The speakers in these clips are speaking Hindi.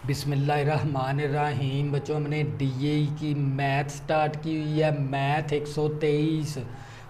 बिस्मिल्लाहिर्रहमानिर्रहीम। बच्चों, हमने डीए की मैथ स्टार्ट की हुई है, मैथ 123,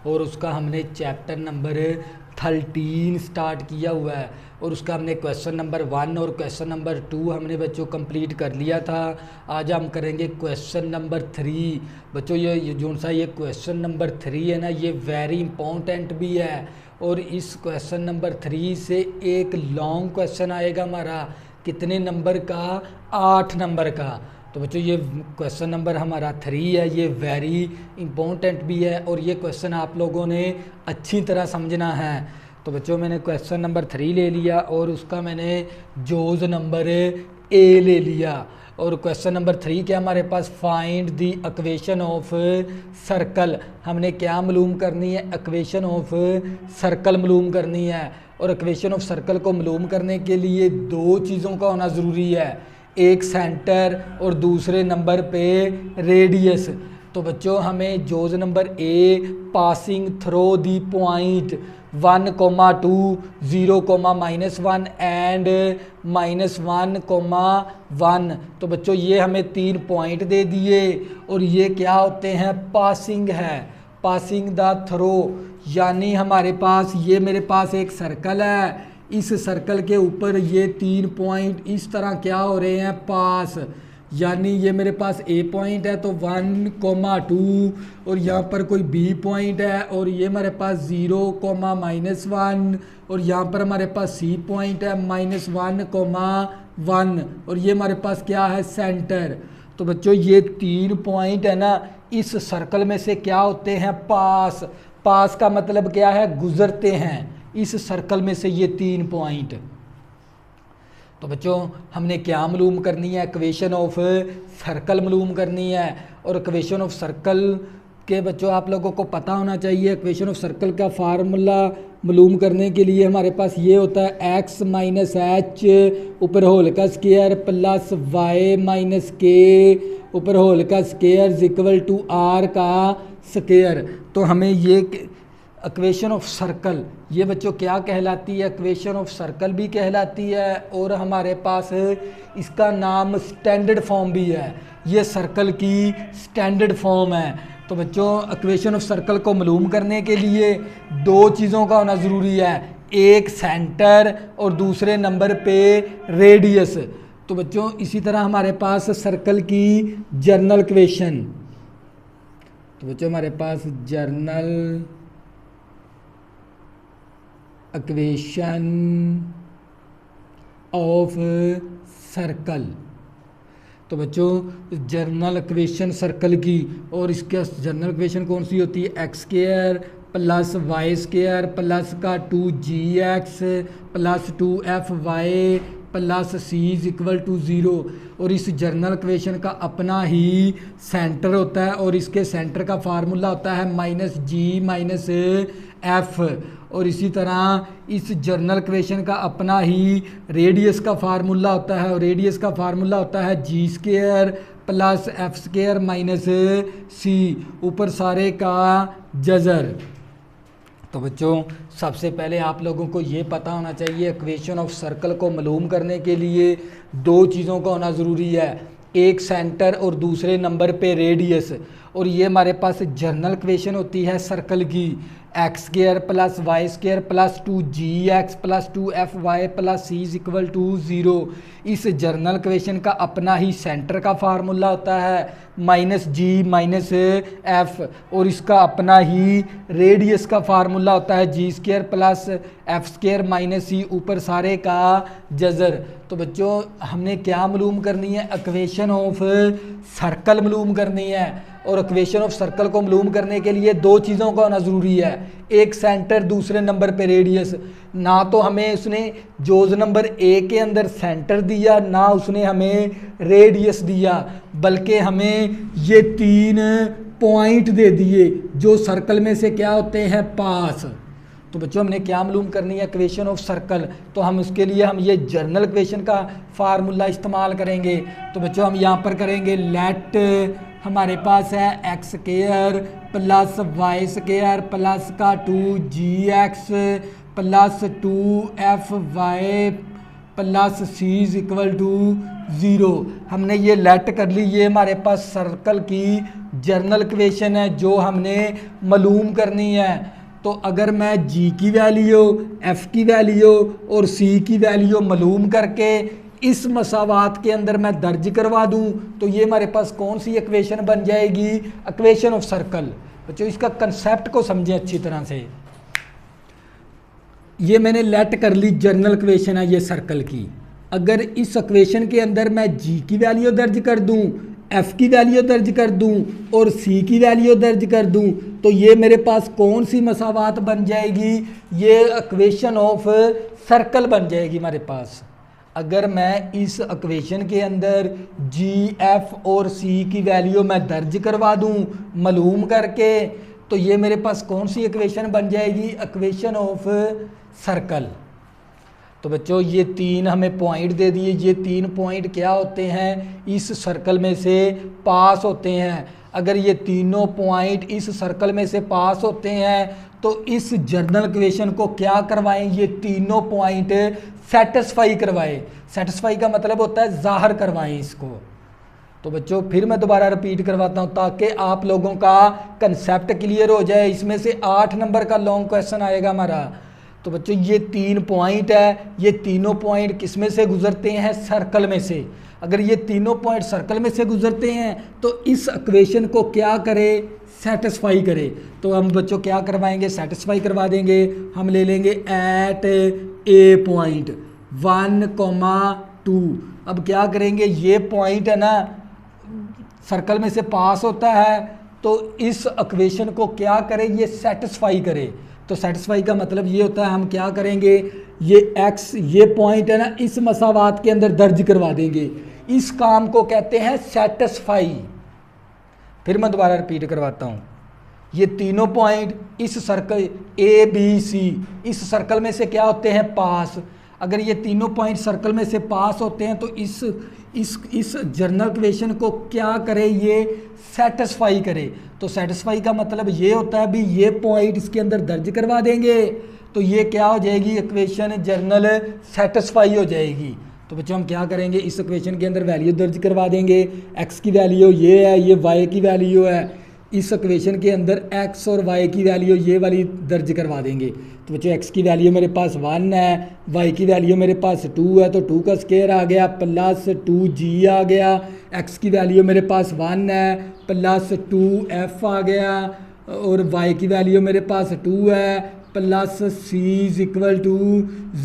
और उसका हमने चैप्टर नंबर 13 स्टार्ट किया हुआ है। और उसका हमने क्वेश्चन नंबर 1 और क्वेश्चन नंबर 2 हमने बच्चों कंप्लीट कर लिया था। आज हम करेंगे क्वेश्चन नंबर 3। बच्चों, ये जो सा ये क्वेश्चन नंबर 3 है ना, ये वेरी इंपॉर्टेंट भी है। और इस क्वेश्चन नंबर 3 से एक लॉन्ग क्वेश्चन आएगा हमारा, कितने नंबर का? 8 नंबर का। तो बच्चों, ये क्वेश्चन नंबर हमारा 3 है, ये वेरी इम्पोर्टेंट भी है और ये क्वेश्चन आप लोगों ने अच्छी तरह समझना है। तो बच्चों, मैंने क्वेश्चन नंबर 3 ले लिया और उसका मैंने जोज नंबर ए ले लिया। और क्वेश्चन नंबर 3 क्या हमारे पास? Find the equation of circle. हमने क्या मालूम करनी है? इक्वेशन ऑफ सर्कल मालूम करनी है। और इक्वेशन ऑफ सर्कल को मालूम करने के लिए दो चीज़ों का होना ज़रूरी है, एक सेंटर और दूसरे नंबर पे रेडियस। तो बच्चों, हमें जोज number A, passing through the point 1,2, 0,-1 and -1,1। तो बच्चों, ये हमें 3 पॉइंट दे दिए और ये क्या होते हैं? पासिंग है, पासिंग द थ्रो। यानी हमारे पास ये, मेरे पास एक सर्कल है, इस सर्कल के ऊपर ये 3 पॉइंट इस तरह क्या हो रहे हैं? पास। यानी ये मेरे पास ए पॉइंट है तो 1,2, और यहाँ पर कोई बी पॉइंट है और ये हमारे पास 0,-1, और यहाँ पर हमारे पास सी पॉइंट है -1,1, और ये हमारे पास क्या है? सेंटर। तो बच्चों, ये 3 पॉइंट है ना, इस सर्कल में से क्या होते हैं? पास। पास का मतलब क्या है? गुजरते हैं इस सर्कल में से ये 3 पॉइंट। तो बच्चों, हमने क्या मालूम करनी है? इक्वेशन ऑफ सर्कल मालूम करनी है। और इक्वेशन ऑफ सर्कल के बच्चों आप लोगों को पता होना चाहिए, इक्वेशन ऑफ सर्कल का फार्मूला मालूम करने के लिए हमारे पास ये होता है x - h ऊपर होल का स्क्वायर प्लस y - k ऊपर होल का स्क्वायर इक्वल टू r का स्क्वायर। तो हमें ये इक्वेशन ऑफ सर्कल, ये बच्चों क्या कहलाती है? इक्वेशन ऑफ सर्कल भी कहलाती है और हमारे पास इसका नाम स्टैंडर्ड फॉर्म भी है। ये सर्कल की स्टैंडर्ड फॉर्म है। तो बच्चों, इक्वेशन ऑफ सर्कल को मालूम करने के लिए दो चीज़ों का होना ज़रूरी है, एक सेंटर और दूसरे नंबर पे रेडियस। तो बच्चों, इसी तरह हमारे पास सर्कल की जर्नल इक्वेशन, तो बच्चों हमारे पास जर्नल इक्वेशन ऑफ सर्कल। तो बच्चों, जर्नल इक्वेशन सर्कल की, और इसके जर्नल इक्वेशन कौन सी होती है? x² प्लस y² प्लस का 2gx plus 2fy plus c equal to 0। और इस जर्नल इक्वेशन का अपना ही सेंटर होता है और इसके सेंटर का फार्मूला होता है -g - f। और इसी तरह इस जर्नल इक्वेशन का अपना ही रेडियस का फार्मूला होता है, और रेडियस का फार्मूला होता है g² plus f² minus c ऊपर सारे का जज़र। तो बच्चों, सबसे पहले आप लोगों को ये पता होना चाहिए, इक्वेशन ऑफ सर्कल को मालूम करने के लिए दो चीज़ों का होना ज़रूरी है, एक सेंटर और दूसरे नंबर पे रेडियस। और ये हमारे पास जर्नल इक्वेशन होती है सर्कल की, x² plus y² plus 2gx plus 2fy plus c equal to 0। इस जर्नल इक्वेशन का अपना ही सेंटर का फार्मूला होता है -g - f, और इसका अपना ही रेडियस का फार्मूला होता है g² plus f² minus c ऊपर सारे का जज़र। तो बच्चों, हमने क्या मालूम करनी है? इक्वेशन ऑफ सर्कल मालूम करनी है। और इक्वेशन ऑफ सर्कल को मालूम करने के लिए दो चीज़ों का होना ज़रूरी है, एक सेंटर दूसरे नंबर पे रेडियस। ना तो हमें उसने जोज नंबर ए के अंदर सेंटर दिया, ना उसने हमें रेडियस दिया, बल्कि हमें ये 3 पॉइंट दे दिए जो सर्कल में से क्या होते हैं? पास। तो बच्चों, हमने क्या मालूम करनी है? Equation of circle. तो हम उसके लिए हम ये जर्नल इक्वेशन का फार्मूला इस्तेमाल करेंगे। तो बच्चों, हम यहाँ पर करेंगे लेट, हमारे पास है x² प्लस y² प्लस का 2gx plus 2fy plus C is equal to 0। हमने ये लेट कर ली, ये हमारे पास सर्कल की जर्नल इक्वेशन है जो हमने मालूम करनी है। तो अगर मैं जी की वैल्यू, एफ की वैल्यू और सी की वैल्यू मालूम करके इस मसावात के अंदर मैं दर्ज करवा दूं तो ये हमारे पास कौन सी इक्वेशन बन जाएगी, इक्वेशन ऑफ सर्कल। बच्चों इसका कंसेप्ट को समझें अच्छी तरह से। ये मैंने लेट कर ली जर्नल इक्वेशन है ये सर्कल की। अगर इस इक्वेशन के अंदर मैं जी की वैल्यू दर्ज कर दूं, एफ की वैल्यू दर्ज कर दूं और सी की वैल्यू दर्ज कर दूं तो ये मेरे पास कौन सी मसावात बन जाएगी, ये इक्वेशन ऑफ सर्कल बन जाएगी हमारे पास। अगर मैं इस इक्वेशन के अंदर जी, एफ और सी की वैल्यू मैं दर्ज करवा दूं मालूम करके तो ये मेरे पास कौन सी इक्वेशन बन जाएगी, इक्वेशन ऑफ सर्कल। तो बच्चों ये 3 हमें पॉइंट दे दिए, ये 3 पॉइंट क्या होते हैं, इस सर्कल में से पास होते हैं। अगर ये तीनों पॉइंट इस सर्कल में से पास होते हैं तो इस जर्नल इक्वेशन को क्या करवाएं, ये तीनों पॉइंट सेटिस्फाई करवाएं। सेटिस्फाई का मतलब होता है ज़ाहिर करवाएं इसको। तो बच्चों फिर मैं दोबारा रिपीट करवाता हूँ ताकि आप लोगों का कंसेप्ट क्लियर हो जाए। इसमें से 8 नंबर का लॉन्ग क्वेश्चन आएगा हमारा। तो बच्चों ये 3 पॉइंट है, ये तीनों पॉइंट किस में से गुजरते हैं, सर्कल में से। अगर ये तीनों पॉइंट सर्कल में से गुजरते हैं तो इस इक्वेशन को क्या करे, सेटिस्फाई करे। तो हम बच्चों क्या करवाएंगे, सेटिस्फाई करवा देंगे। हम ले लेंगे एट ए पॉइंट 1,2। अब क्या करेंगे, ये पॉइंट है ना सर्कल में से पास होता है तो इस इक्वेशन को क्या करें, ये सेटिस्फाई करे। तो सेटिस्फाई का मतलब ये होता है हम क्या करेंगे, ये एक्स, ये पॉइंट है ना इस मसावात के अंदर दर्ज करवा देंगे। इस काम को कहते हैं सेटिस्फाई। फिर मैं दोबारा रिपीट करवाता हूँ। ये तीनों पॉइंट इस सर्कल ए बी सी इस सर्कल में से क्या होते हैं, पास। अगर ये तीनों पॉइंट सर्कल में से पास होते हैं तो इस जर्नल इक्वेशन को क्या करे, ये सेटिस्फाई करे। तो सेटिस्फाई का मतलब ये होता है भी ये पॉइंट इसके अंदर दर्ज करवा देंगे तो ये क्या हो जाएगी, इक्वेशन जर्नल सेटिस्फाई हो जाएगी। तो बच्चों हम क्या करेंगे, इस इक्वेशन के अंदर वैल्यू दर्ज करवा देंगे। एक्स की वैल्यू ये है, ये वाई की वैल्यू है। इस इक्वेशन के अंदर एक्स और वाई की वैल्यू ये वाली दर्ज करवा देंगे। तो बच्चों एक्स की वैल्यू मेरे पास 1 है, वाई की वैल्यू मेरे पास 2 है तो 2 का स्क्वायर आ गया प्लस 2g आ गया। एक्स की वैल्यू मेरे पास 1 है प्लस 2f आ गया और वाई की वैल्यू मेरे पास 2 है plus c is equal to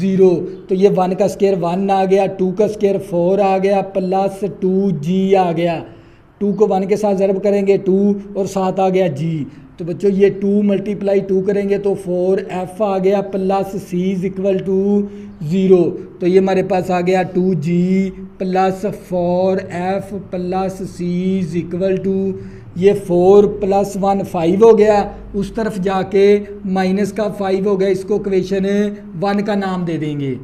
0। तो ये 1 का स्क्वायर 1 आ गया, 2 का स्क्वायर 4 आ गया प्लस 2g आ गया। 2 को 1 के साथ ज़रब करेंगे 2 और 7 आ गया g। तो बच्चों ये 2 मल्टीप्लाई 2 करेंगे तो 4f आ गया plus c is equal to 0। तो ये हमारे पास आ गया 2g plus 4f plus c is equal to, ये 4 प्लस 1 5 हो गया, उस तरफ जाके माइनस का 5 हो गया, इसको इक्वेशन 1 का नाम दे देंगे।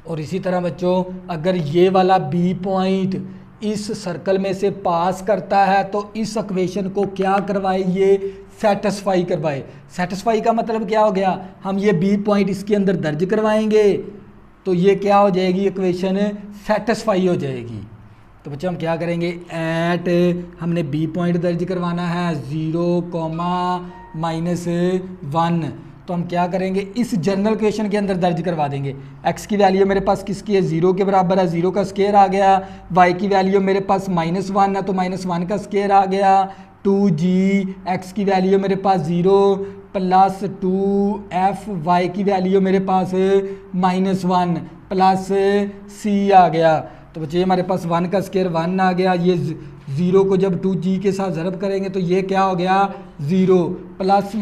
और इसी तरह बच्चों अगर ये वाला बी पॉइंट इस सर्कल में से पास करता है तो इस इक्वेशन को क्या करवाए, ये सेटिस्फाई करवाए। सेटिस्फाई का मतलब क्या हो गया, हम ये बी पॉइंट इसके अंदर दर्ज करवाएंगे तो ये क्या हो जाएगी, इक्वेशन सेटिस्फाई हो जाएगी। तो बच्चों हम क्या करेंगे, एट हमने बी पॉइंट दर्ज करवाना है 0,-1। तो हम क्या करेंगे, इस जर्नल इक्वेशन के अंदर दर्ज करवा देंगे। एक्स की वैल्यू मेरे पास किसकी है, 0 के बराबर है, 0 का स्क्वायर आ गया। वाई की वैल्यू मेरे पास -1 है तो -1 का स्क्वायर आ गया। 2g, एक्स की वैल्यू मेरे पास 0 प्लस 2f, वाई की वैल्यू मेरे पास -1 प्लस c आ गया। तो बच्चे हमारे पास 1 का स्क्वायर 1 आ गया, ये 0 को जब 2g के साथ ज़रब करेंगे तो ये क्या हो गया 0 प्लस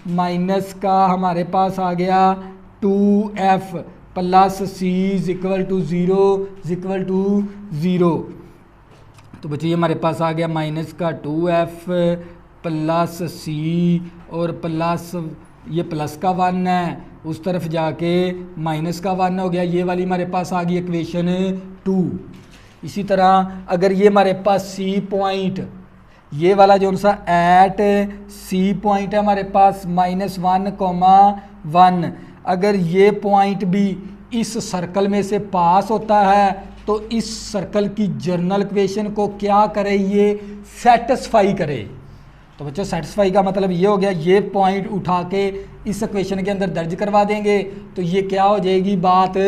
माइनस का हमारे पास आ गया 2f plus c is equal to 0। तो बच्चे ये हमारे पास आ गया माइनस का 2f प्लस c और प्लस ये प्लस का 1 है, उस तरफ जाके माइनस का 1 हो गया। ये वाली हमारे पास आ गई इक्वेशन 2। इसी तरह अगर ये हमारे पास सी पॉइंट, ये वाला जो सा एट सी पॉइंट है हमारे पास -1,1, अगर ये पॉइंट भी इस सर्कल में से पास होता है तो इस सर्कल की जर्नल इक्वेशन को क्या करे, ये सेटिस्फाई करे। तो बच्चों सेटिस्फाई का मतलब ये हो गया, ये पॉइंट उठा के इस इक्वेशन के अंदर दर्ज करवा देंगे तो ये क्या हो जाएगी, बात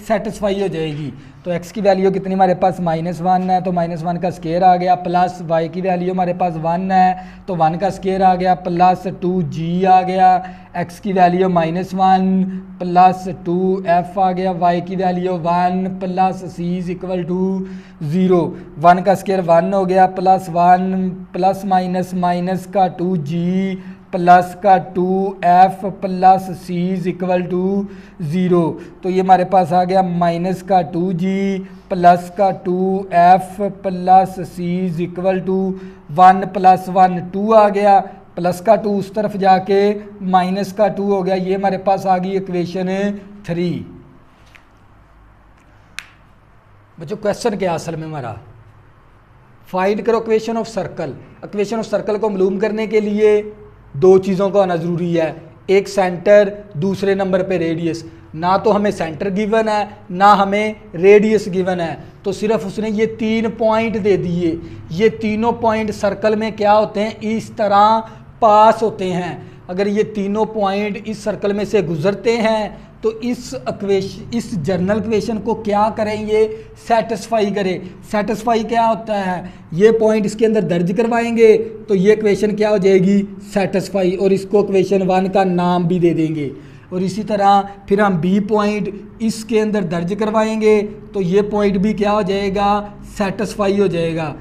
सेटिस्फाई हो जाएगी। तो x की वैल्यू कितनी हमारे पास -1 है, तो -1 का स्केयर आ गया, प्लस y की वैल्यू हमारे पास 1 है तो 1 का स्केयर आ गया, प्लस 2g आ गया, x की वैल्यू -1 प्लस 2f आ गया, y की value 1 plus c is equal to 0, 1 का स्केयर 1 हो गया, प्लस 1 प्लस माइनस माइनस का 2g प्लस का 2f plus c is equal to 0। तो ये हमारे पास आ गया माइनस का 2g प्लस का 2f plus c is equal to 1 plus 1 2 आ गया, प्लस का 2 उस तरफ जाके माइनस का 2 हो गया। ये हमारे पास आ गई इक्वेशन 3। बच्चों क्वेश्चन क्या असल में हमारा, फाइंड करो equation of circle. Equation of circle को मालूम करने के लिए दो चीज़ों का होना ज़रूरी है, एक सेंटर, दूसरे नंबर पे रेडियस। ना तो हमें सेंटर गिवन है ना हमें रेडियस गिवन है, तो सिर्फ उसने ये 3 पॉइंट दे दिए। ये तीनों पॉइंट सर्कल में क्या होते हैं, इस तरह पास होते हैं। अगर ये तीनों पॉइंट इस सर्कल में से गुजरते हैं तो इस जर्नल इक्वेशन को क्या करेंगे, सेटिस्फाई करें। सेटिस्फाई क्या होता है, ये पॉइंट इसके अंदर दर्ज करवाएंगे तो ये इक्वेशन क्या हो जाएगी, सेटिस्फाई, और इसको इक्वेशन 1 का नाम भी दे देंगे। और इसी तरह फिर हम बी पॉइंट इसके अंदर दर्ज करवाएंगे तो ये पॉइंट भी क्या हो जाएगा, सेटिस्फाई हो जाएगा।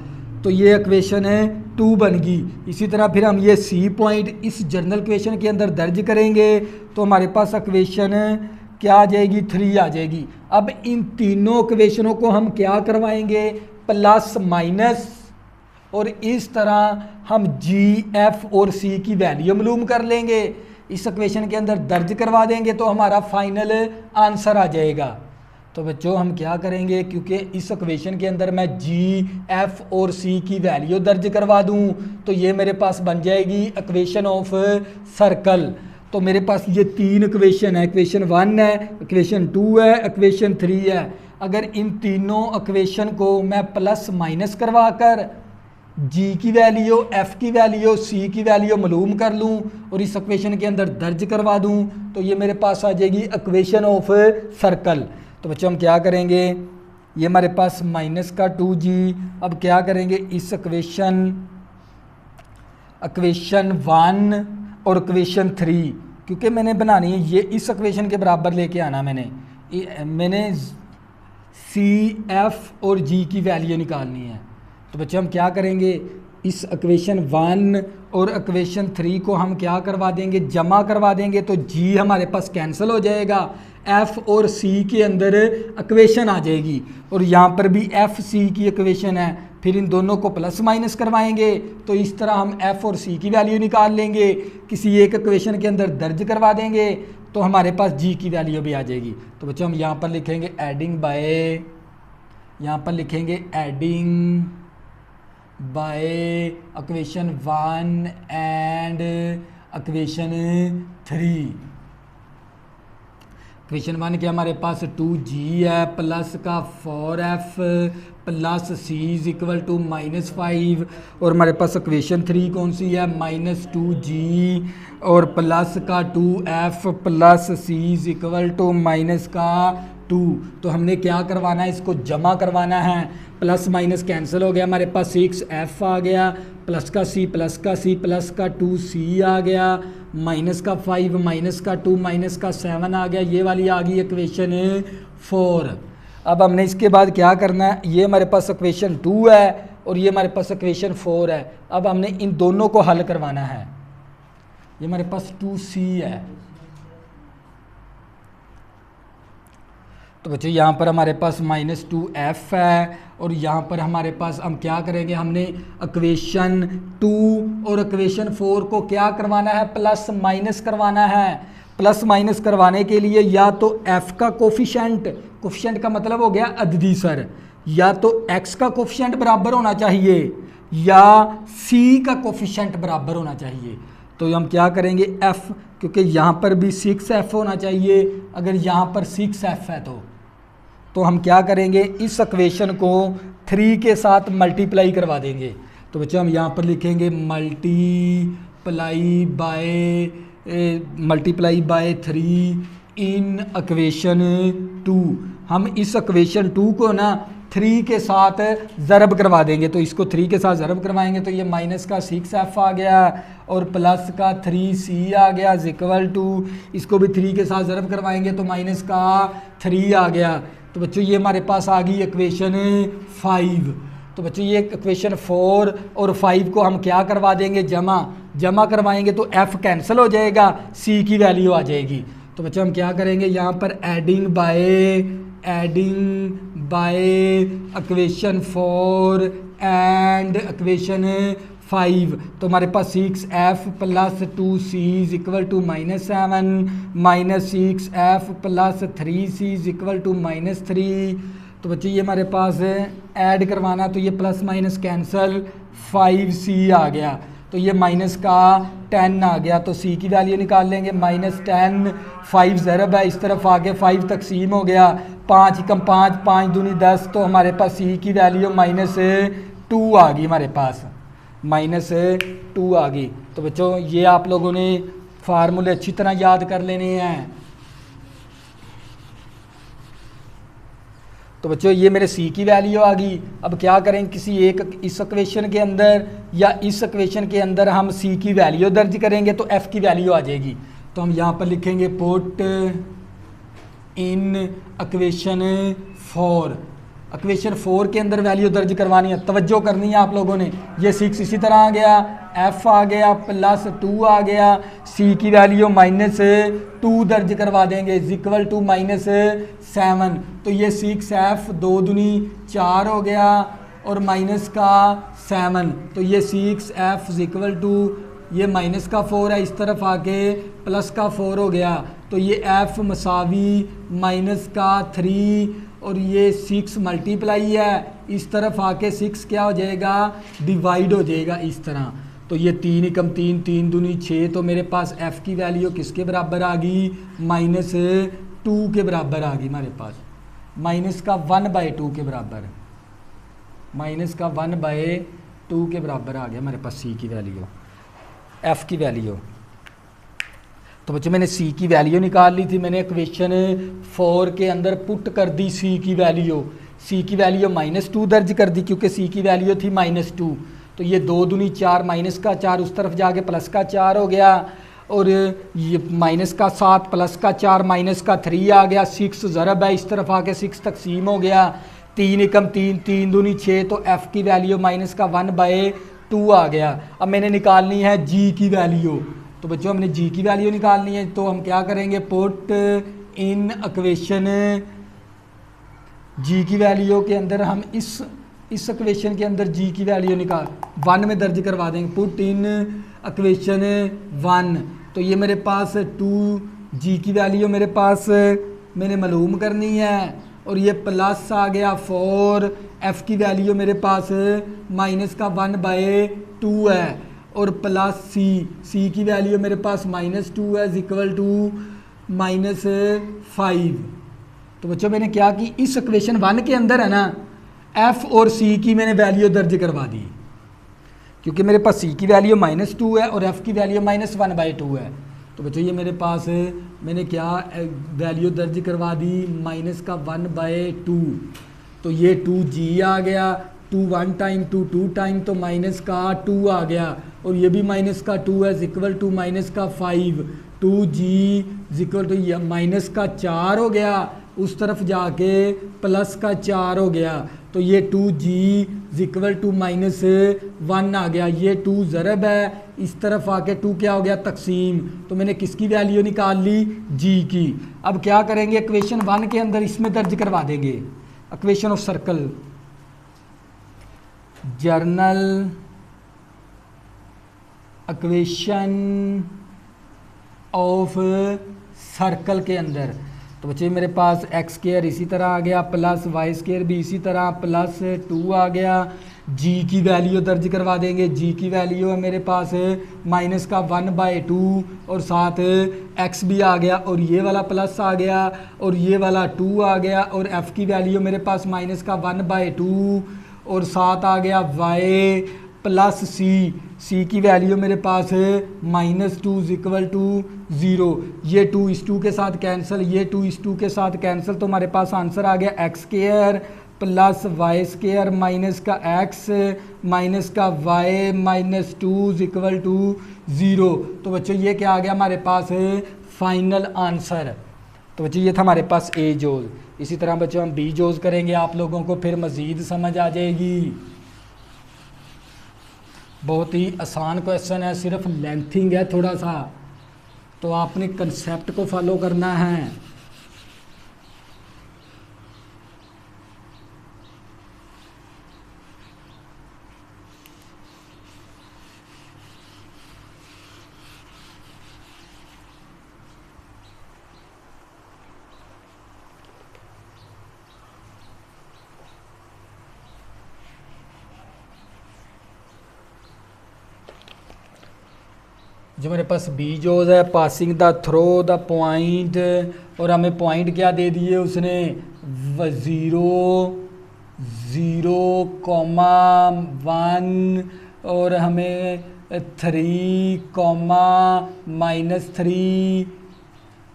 तो ये इक्वेशन 2 बन गई। इसी तरह फिर हम ये सी पॉइंट इस जर्नल इक्वेशन के अंदर दर्ज करेंगे तो हमारे पास इक्वेशन क्या आ जाएगी, 3 आ जाएगी। अब इन तीनों इक्वेशनों को हम क्या करवाएंगे, प्लस माइनस, और इस तरह हम जी एफ और सी की वैल्यू मालूम कर लेंगे, इस इक्वेशन के अंदर दर्ज करवा देंगे तो हमारा फाइनल आंसर आ जाएगा। तो बच्चों हम क्या करेंगे, क्योंकि इस इक्वेशन के अंदर मैं जी एफ और सी की वैल्यू दर्ज करवा दूं तो ये मेरे पास बन जाएगी इक्वेशन ऑफ सर्कल। तो मेरे पास ये 3 इक्वेशन है, इक्वेशन 1 है, इक्वेशन 2 है, इक्वेशन 3 है। अगर इन तीनों इक्वेशन को मैं प्लस माइनस करवा कर जी की वैल्यू, एफ की वैल्यू, सी की वैल्यू मालूम कर लूँ और इस इक्वेशन के अंदर दर्ज करवा दूँ तो ये मेरे पास आ जाएगी इक्वेशन ऑफ सर्कल। तो बच्चों हम क्या करेंगे, ये हमारे पास माइनस का 2g, अब क्या करेंगे इस इक्वेशन 1 और इक्वेशन 3, क्योंकि मैंने बनानी है ये इस इक्वेशन के बराबर लेके आना, मैंने सी एफ और जी की वैल्यू निकालनी है। तो बच्चों हम क्या करेंगे, इस इक्वेशन 1 और इक्वेशन 3 को हम क्या करवा देंगे, जमा करवा देंगे तो जी हमारे पास कैंसिल हो जाएगा, एफ और सी के अंदर इक्वेशन आ जाएगी और यहाँ पर भी एफ सी की इक्वेशन है। फिर इन दोनों को प्लस माइनस करवाएंगे तो इस तरह हम एफ और सी की वैल्यू निकाल लेंगे, किसी एक इक्वेशन के अंदर दर्ज करवा देंगे तो हमारे पास जी की वैल्यू भी आ जाएगी। तो बच्चों हम यहाँ पर लिखेंगे एडिंग बाय, यहाँ पर लिखेंगे adding by equation 1 and equation 3। Equation 1 के हमारे पास 2g है प्लस का 4f plus c is equal to -5, और हमारे पास इक्वेशन 3 कौन सी है, -2g और प्लस का 2f plus c is equal to -2। तो हमने क्या करवाना है, इसको जमा करवाना है, प्लस माइनस कैंसिल हो गया, हमारे पास 6f आ गया, प्लस का c प्लस का c प्लस का 2c आ गया, माइनस का 5 माइनस का 2 माइनस का 7 आ गया, ये वाली आ गई इक्वेशन 4। अब हमने इसके बाद क्या करना है, ये हमारे पास इक्वेशन 2 है और ये हमारे पास इक्वेशन 4 है। अब हमने इन दोनों को हल करवाना है, ये हमारे पास 2c है। तो बच्चों यहाँ पर हमारे पास -2f है और यहाँ पर हमारे पास हम क्या करेंगे, हमने इक्वेशन 2 और इक्वेशन 4 को क्या करवाना है, प्लस माइनस करवाना है। प्लस माइनस करवाने के लिए या तो f का कोफिशेंट, कोफिशेंट का मतलब हो गया अददी सर, या तो x का कोफिशेंट बराबर होना चाहिए या c का कोफिशेंट बराबर होना चाहिए। तो हम क्या करेंगे एफ़, क्योंकि यहाँ पर भी 6f होना चाहिए, अगर यहाँ पर 6f है तो हम क्या करेंगे इस इक्वेशन को 3 के साथ मल्टीप्लाई करवा देंगे। तो बच्चों हम यहाँ पर लिखेंगे मल्टीप्लाई बाय 3 इन इक्वेशन 2। हम इस इक्वेशन 2 को ना 3 के साथ ज़रब करवा देंगे, तो इसको 3 के साथ ज़रब करवाएंगे तो ये माइनस का 6f आ गया और प्लस का 3c आ गया इक्वल टू, इसको भी 3 के साथ ज़रब करवाएंगे तो माइनस का 3 आ गया। तो बच्चों ये हमारे पास आ गई इक्वेशन 5। तो बच्चों ये इक्वेशन 4 और 5 को हम क्या करवा देंगे जमा करवाएंगे तो f कैंसिल हो जाएगा, c की वैल्यू आ जाएगी। तो बच्चों हम क्या करेंगे यहाँ पर adding by equation 4 and equation 5, तो हमारे पास 6f plus 2c equal to -7 minus 6f plus 3c equal to -3। तो बच्चे ये हमारे पास ऐड करवाना, तो ये प्लस माइनस कैंसल 5c आ गया, तो ये माइनस का 10 आ गया, तो c की वैल्यू निकाल लेंगे -10, 5 ज़रब है इस तरफ आगे 5 तकसीम हो गया, 5 कम 5, 5 दूनी 10, तो हमारे पास c की वैल्यू -2 आ गई, हमारे पास -2 आ गई। तो बच्चों ये आप लोगों ने फार्मूले अच्छी तरह याद कर लेने हैं। तो बच्चों ये मेरे c की वैल्यू आ गई। अब क्या करें, किसी एक इस इक्वेशन के अंदर या इस इक्वेशन के अंदर हम c की वैल्यू दर्ज करेंगे तो f की वैल्यू आ जाएगी। तो हम यहाँ पर लिखेंगे पुट इन इक्वेशन 4, इक्वेशन 4 के अंदर वैल्यू दर्ज करवानी है, तवज्जो करनी है आप लोगों ने। ये 6 इसी तरह आ गया, f आ गया प्लस 2 आ गया, c की वैल्यू -2 दर्ज करवा देंगे इक्वल टू -7, तो ये 6f 2 दूनी 4 हो गया और माइनस का 7, तो ये 6f इक्वल टू ये माइनस का 4 है इस तरफ आके प्लस का 4 हो गया, तो ये f मसावी माइनस का 3 और ये 6 मल्टीप्लाई है इस तरफ आके 6 क्या हो जाएगा डिवाइड हो जाएगा इस तरह। तो ये 3 एकम 3, 3 दूनी 6, तो मेरे पास f की वैल्यू किसके बराबर आ गई -2 के बराबर आ गई, हमारे पास माइनस का 1/2 के बराबर, -1/2 के बराबर आ गया हमारे पास c की वैल्यू, f की वैल्यू। तो बच्चों मैंने c की वैल्यू निकाल ली थी, मैंने इक्वेशन 4 के अंदर पुट कर दी c की वैल्यू -2 दर्ज कर दी क्योंकि c की वैल्यू थी -2, तो ये 2 दूनी 4 माइनस का 4 उस तरफ जाके प्लस का 4 हो गया और ये माइनस का 7 प्लस का 4 माइनस का 3 आ गया, 6 ज़रब है इस तरफ आके 6 तकसीम हो गया, 3 एकम 3, 3 दूनी 6, तो f की वैल्यू -1/2 आ गया। अब मैंने निकालनी है g की वैल्यू, तो बच्चों हमने g की वैल्यू निकालनी है, तो हम क्या करेंगे पुट इन इक्वेशन g की वैल्यू के अंदर हम इस इक्वेशन के अंदर g की वैल्यू निकाल 1 में दर्ज करवा देंगे, पुट इन इक्वेशन 1, तो ये मेरे पास 2 g की वैल्यू मेरे पास मैंने मालूम करनी है और ये प्लस आ गया 4, f की वैल्यू मेरे पास -1/2 है और प्लस c की वैल्यू मेरे पास -2 है इक्वल टू -5। तो बच्चों मैंने क्या की इस इक्वेशन 1 के अंदर है ना f और c की मैंने वैल्यू दर्ज करवा दी क्योंकि मेरे पास c की वैल्यू -2 है और f की वैल्यू -1/2 है। तो बच्चों ये मेरे पास मैंने क्या वैल्यू दर्ज करवा दी -1/2, तो ये 2g आ गया, 2 1 टाइम 2 2 टाइम, तो -2 आ गया और ये भी -2 है equal to -5, 2g equal to -4 हो गया उस तरफ जाके +4 हो गया, तो ये 2g इक्वल टू -1 आ गया, ये 2 ज़रब है इस तरफ आके 2 क्या हो गया तकसीम, तो मैंने किसकी वैल्यू निकाल ली g की। अब क्या करेंगे इक्वेशन 1 के अंदर इसमें दर्ज करवा देंगे equation of circle, general equation of circle के अंदर। तो तो बच्चे मेरे पास एक्स स्क्वायर इसी तरह आ गया, प्लस वाई स्क्वायर भी इसी तरह, प्लस 2 आ गया। जी की वैल्यू दर्ज करवा देंगे, जी की वैल्यू है मेरे पास माइनस का 1/2 और साथ एक्स भी आ गया और ये वाला प्लस आ गया और ये वाला 2 आ गया और एफ़ की वैल्यू मेरे पास माइनस का 1/2 और साथ आ गया वाई प्लस सी की वैल्यू मेरे पास है -2 = 0। ये 2 इस 2 के साथ कैंसिल, ये 2 इस 2 के साथ कैंसिल, तो हमारे पास आंसर आ गया X square plus Y square minus का एक्स माइनस का वाई -2 = 0। तो बच्चों ये क्या आ गया हमारे पास है फाइनल आंसर। तो बच्चों ये था हमारे पास ए जोज। इसी तरह बच्चों हम बी जोज करेंगे, आप लोगों को फिर मज़ीद समझ आ जाएगी। बहुत ही आसान क्वेश्चन है, सिर्फ लेंथिंग है थोड़ा सा, तो आपने कंसेप्ट को फॉलो करना है। जो मेरे पास बी जोज है, passing the through the point, और हमें पॉइंट क्या दे दिए उसने 0 0,1 और हमें 3, -3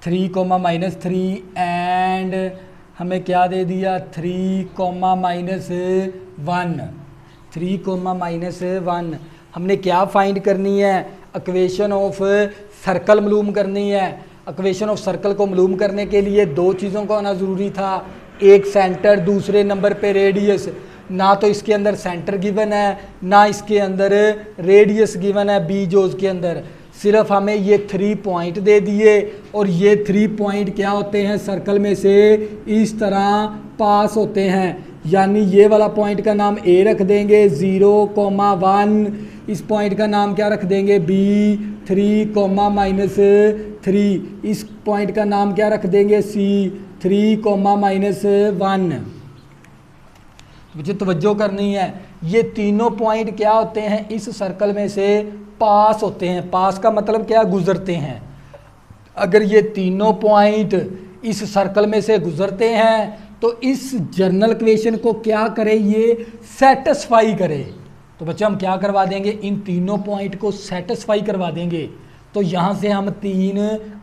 3, एंड हमें क्या दे दिया 3, -1 3, -1। हमने क्या फाइंड करनी है, इक्वेशन ऑफ सर्कल मालूम करनी है। इक्वेशन ऑफ सर्कल को मालूम करने के लिए दो चीज़ों का होना ज़रूरी था, एक सेंटर, दूसरे नंबर पे रेडियस। ना तो इसके अंदर सेंटर गिवन है, ना इसके अंदर रेडियस गिवन है बी जोज के अंदर। सिर्फ हमें ये 3 पॉइंट दे दिए और ये 3 पॉइंट क्या होते हैं सर्कल में से इस तरह पास होते हैं। यानी ये वाला पॉइंट का नाम ए रख देंगे 0,1, इस पॉइंट का नाम क्या रख देंगे बी 3, -3, इस पॉइंट का नाम क्या रख देंगे सी 3, -1। मुझे तवज्जो करनी है, ये तीनों पॉइंट क्या होते हैं इस सर्कल में से पास होते हैं। पास का मतलब क्या, गुजरते हैं। अगर ये तीनों पॉइंट इस सर्कल में से गुजरते हैं तो इस जनरल इक्वेशन को क्या करे, ये सेटिस्फाई करे। तो बच्चे हम क्या करवा देंगे, इन तीनों पॉइंट को सेटिस्फाई करवा देंगे। तो यहाँ से हम 3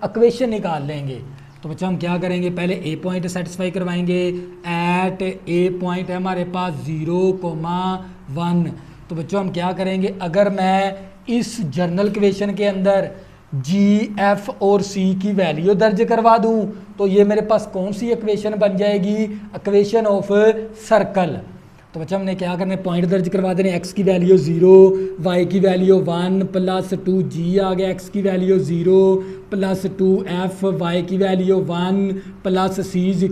इक्वेशन निकाल लेंगे। तो बच्चा हम क्या करेंगे, पहले ए पॉइंट सेटिस्फाई करवाएंगे। एट ए पॉइंट है हमारे पास 0,1। तो बच्चों हम क्या करेंगे, अगर मैं इस जनरल इक्वेशन के अंदर जी, एफ और सी की वैल्यू दर्ज करवा दूं तो ये मेरे पास कौन सी इक्वेशन बन जाएगी, इक्वेशन ऑफ सर्कल। तो बच्चा हमने क्या करना है, पॉइंट दर्ज करवा देने, एक्स की वैल्यू 0, वाई की वैल्यू 1 +2 जी आ गया, एक्स की वैल्यू 0 +2 एफ, वाई की वैल्यू 1 +c =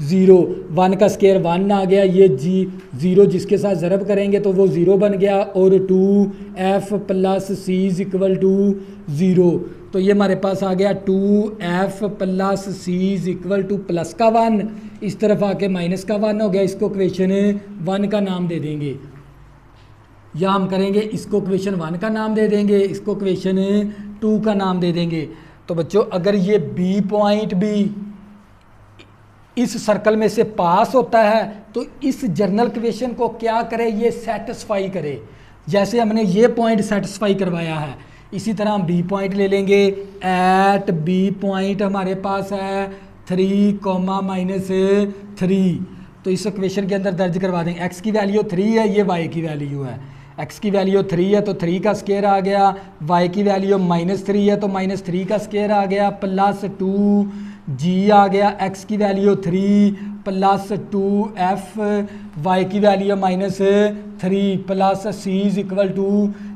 0। 1 का स्क्वायर 1 आ गया, ये जी 0 जिसके साथ ज़रब करेंगे तो वो 0 बन गया, और 2f +c = 0। तो ये हमारे पास आ गया 2f +c = प्लस का 1, इस तरफ आके माइनस का 1 हो गया। इसको इक्वेशन 1 का नाम दे देंगे, या हम करेंगे इसको इक्वेशन 1 का नाम दे देंगे, इसको इक्वेशन 2 का नाम दे देंगे। तो बच्चों अगर ये बी पॉइंट भी इस सर्कल में से पास होता है तो इस जनरल इक्वेशन को क्या करे, ये सेटिस्फाई करे। जैसे हमने ये पॉइंट सेटिस्फाई करवाया है, इसी तरह हम बी पॉइंट ले लेंगे। एट बी पॉइंट हमारे पास है 3, -3। तो इस इक्वेशन के अंदर दर्ज करवा देंगे, एक्स की वैल्यू 3 है, ये वाई की वैल्यू है। एक्स की वैल्यू 3 है तो 3 का स्क्वायर आ गया, वाई की वैल्यू -3 है तो -3 का स्क्वायर आ गया, +2 जी आ गया, एक्स की वैल्यू 3 +2 एफ, वाई की वैल्यू -3 +c =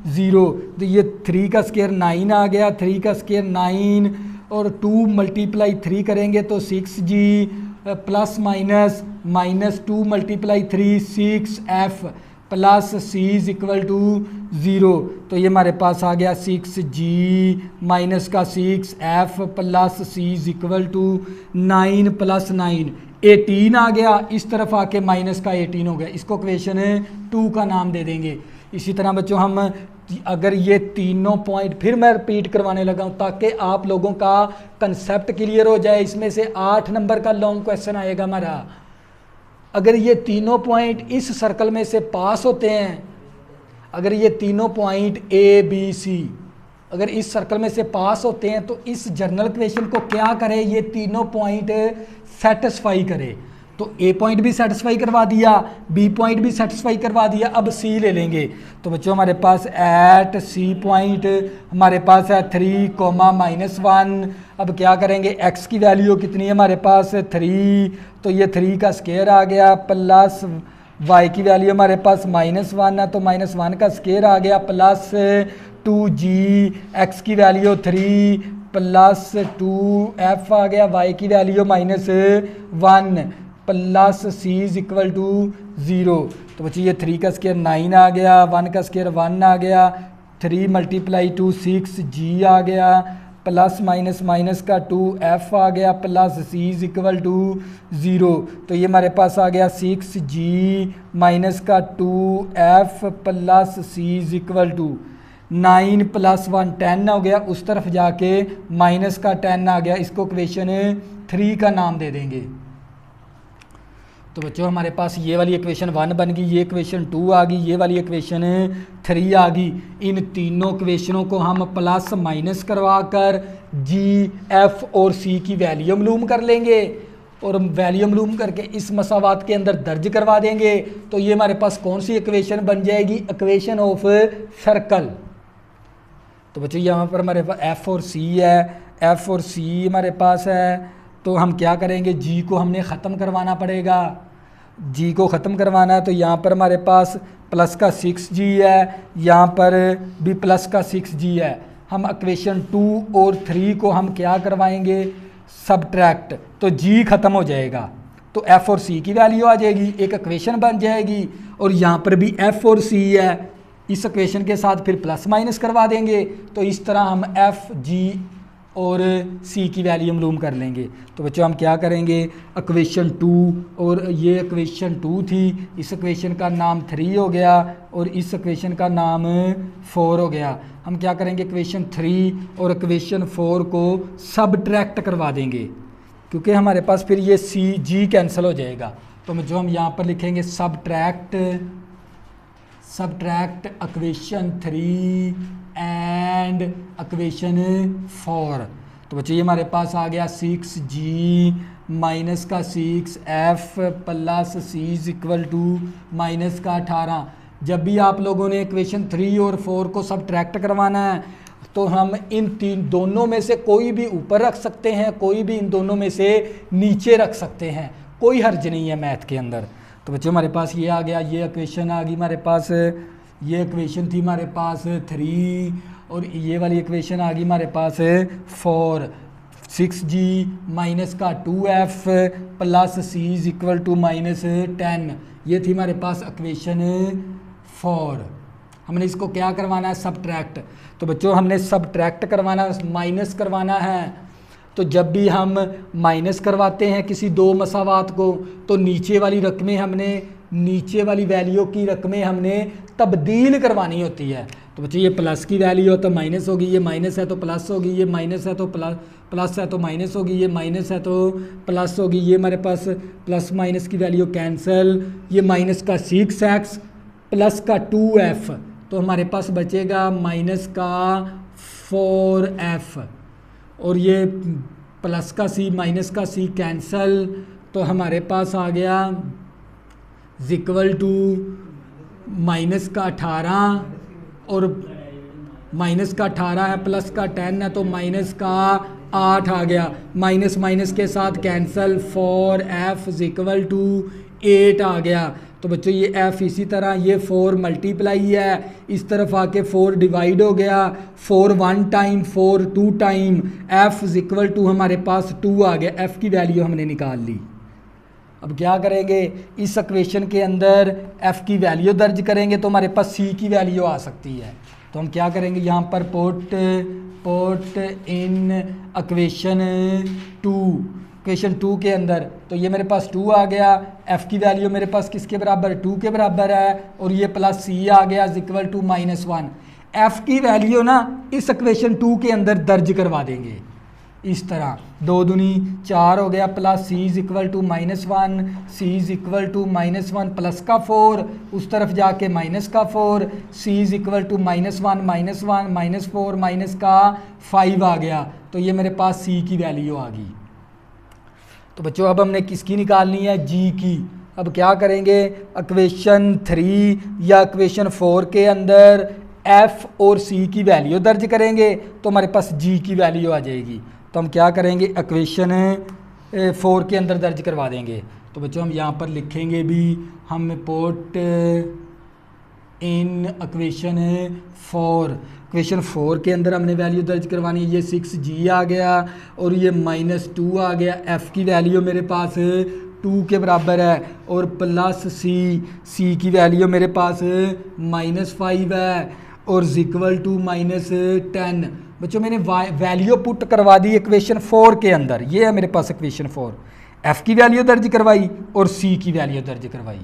0। तो ये 3 का स्क्वायर 9 आ गया, 3 का स्क्वायर 9 और 2 × 3 करेंगे तो 6g +- -2 × 3 6f। Plus C is equal to 0। तो ये हमारे पास आ गया 6g माइनस का 6f plus C is equal to 9 plus 9 18 आ गया, इस तरफ आके माइनस का 18 हो गया, इसको इक्वेशन 2 का नाम दे देंगे। इसी तरह बच्चों हम अगर ये तीनों पॉइंट फिर मैं रिपीट करवाने लगा हूँ ताकि आप लोगों का कंसेप्ट क्लियर हो जाए। इसमें से 8 नंबर का लॉन्ग क्वेश्चन आएगा हमारा। अगर ये तीनों पॉइंट इस सर्कल में से पास होते हैं, अगर ये तीनों पॉइंट ए बी सी अगर इस सर्कल में से पास होते हैं तो इस जनरल इक्वेशन को क्या करे, ये तीनों पॉइंट सेटिस्फाई करे। तो ए पॉइंट भी सेटिस्फाई करवा दिया, बी पॉइंट भी सेटिस्फाई करवा दिया, अब सी ले लेंगे। तो बच्चों हमारे पास एट सी पॉइंट हमारे पास है 3, -1। अब क्या करेंगे, एक्स की वैल्यू कितनी है हमारे पास 3, तो ये 3 का स्क्वायर आ गया, प्लस वाई की वैल्यू हमारे पास -1 है तो -1 का स्क्वायर आ गया, प्लस 2g, एक्स की वैल्यू 3 प्लस 2f आ गया, y की value -1 plus c is equal to 0। तो बच्चे ये 3 का स्क्वायर 9 आ गया, 1 का स्क्वायर 1 आ गया, 3 × 2 6g आ गया, प्लस माइनस माइनस का 2f आ गया, plus c is equal to 0। तो ये हमारे पास आ गया 6g माइनस का 2f plus c is equal to 9 plus 1 10 हो गया, उस तरफ जाके माइनस का 10 आ गया, इसको इक्वेशन 3 का नाम दे देंगे। तो बच्चों हमारे पास ये वाली इक्वेशन 1 बन गई, ये इक्वेशन 2 आ गई, ये वाली इक्वेशन 3 आ गई। इन तीनों इक्वेशनों को हम प्लस माइनस करवा कर जी, एफ और सी की वैल्यू मालूम कर लेंगे और वैल्यू मालूम करके इस मसावात के अंदर दर्ज करवा देंगे। तो ये हमारे पास कौन सी इक्वेशन बन जाएगी, इक्वेशन ऑफ सर्कल। तो बच्चों यहाँ पर हमारे पास एफ और सी है, एफ और सी हमारे पास है, तो हम क्या करेंगे, जी को हमने ख़त्म करवाना पड़ेगा। जी को ख़त्म करवाना है तो यहाँ पर हमारे पास प्लस का 6g है, यहाँ पर भी प्लस का 6g है। हम इक्वेशन 2 और 3 को हम क्या करवाएंगे, सबट्रैक्ट, तो जी ख़त्म हो जाएगा तो एफ़ और सी की वैल्यू आ जाएगी, एक इक्वेशन बन जाएगी। और यहाँ पर भी एफ़ और सी है, इस इक्वेशन के साथ फिर प्लस माइनस करवा देंगे। तो इस तरह हम एफ़, जी और सी की वैल्यू मालूम कर लेंगे। तो बच्चों हम क्या करेंगे, इक्वेशन 2 और ये इक्वेशन 2 थी, इस इक्वेशन का नाम 3 हो गया और इस इक्वेशन का नाम 4 हो गया। हम क्या करेंगे, इक्वेशन 3 और इक्वेशन 4 को सबट्रैक्ट करवा देंगे क्योंकि हमारे पास फिर ये सी जी कैंसिल हो जाएगा। तो जो हम यहाँ पर लिखेंगे सबट्रैक्ट इक्वेशन 3 एंड इक्वेशन 4। तो बच्चों ये हमारे पास आ गया 6g माइनस का 6f plus c is equal to minus का 18। जब भी आप लोगों ने इक्वेशन 3 और 4 को सबट्रैक्ट करवाना है तो हम इन दोनों में से कोई भी ऊपर रख सकते हैं, कोई भी इन दोनों में से नीचे रख सकते हैं, कोई हर्ज नहीं है मैथ के अंदर। तो बच्चों हमारे पास ये आ गया, ये इक्वेशन आ गई हमारे पास, ये इक्वेशन थी हमारे पास 3 और ये वाली इक्वेशन आ गई हमारे पास 4। 6g माइनस का 2f plus c is equal to -10, ये थी हमारे पास इक्वेशन 4। हमने इसको क्या करवाना है, सबट्रैक्ट। तो बच्चों हमने सबट्रैक्ट करवाना, माइनस करवाना है। तो जब भी हम माइनस करवाते हैं किसी दो मसावात को तो नीचे वाली रकमें हमने, नीचे वाली वैल्यू की रकमें हमने तब्दील करवानी होती है। तो बच्चों ये प्लस की वैल्यू हो तो माइनस होगी, ये माइनस है तो प्लस होगी, ये माइनस है तो प्लस है तो माइनस होगी, ये माइनस है तो प्लस होगी। ये हमारे पास प्लस माइनस की वैल्यू कैंसिल, ये माइनस का 6x प्लस का 2f, तो हमारे पास बचेगा माइनस का 4f और ये प्लस का c माइनस का c कैंसिल, तो हमारे पास आ गया इक्वल टू माइनस का 18 और माइनस का 18 है, प्लस का 10 है तो माइनस का 8 आ गया, माइनस माइनस के साथ कैंसिल, 4f इक्वल टू 8 आ गया। तो बच्चों ये f इसी तरह, ये 4 मल्टीप्लाई है, इस तरफ आके 4 डिवाइड हो गया, 4 1 time, 4 2 time, f equal to हमारे पास 2 आ गया, f की वैल्यू हमने निकाल ली। अब क्या करेंगे, इस इक्वेशन के अंदर f की वैल्यू दर्ज करेंगे तो हमारे पास c की वैल्यू आ सकती है। तो हम क्या करेंगे, यहाँ पर पुट इन इक्वेशन 2 के अंदर, तो ये मेरे पास 2 आ गया, f की वैल्यू मेरे पास किसके बराबर, 2 के बराबर है, और ये प्लस c आ गया इक्वल टू -1। f की वैल्यू ना इस इक्वेशन 2 के अंदर दर्ज करवा देंगे इस तरह, 2 दूनी 4 हो गया, plus c is equal to -1, c is equal to -1 plus का 4, उस तरफ जाके माइनस का 4, c is equal to -1 -4 minus का 5 आ गया। तो ये मेरे पास c की वैल्यू आ गई। तो बच्चों अब हमने किसकी निकालनी है, g की। अब क्या करेंगे, इक्वेशन 3 या इक्वेशन 4 के अंदर f और c की वैल्यू दर्ज करेंगे तो हमारे पास g की वैल्यू आ जाएगी। तो हम क्या करेंगे, इक्वेशन 4 के अंदर दर्ज करवा देंगे। तो बच्चों हम यहाँ पर लिखेंगे भी, हम पुट इन इक्वेशन 4 के अंदर हमने वैल्यू दर्ज करवानी है। ये 6g आ गया और ये -2 आ गया, f की वैल्यू मेरे पास 2 के बराबर है, और प्लस c की वैल्यू मेरे पास -5 है, और इक्वल टू -10। बच्चों मैंने वैल्यू पुट करवा दी इक्वेशन 4 के अंदर, ये है मेरे पास इक्वेशन 4, f की वैल्यू दर्ज करवाई और c की वैल्यू दर्ज करवाई।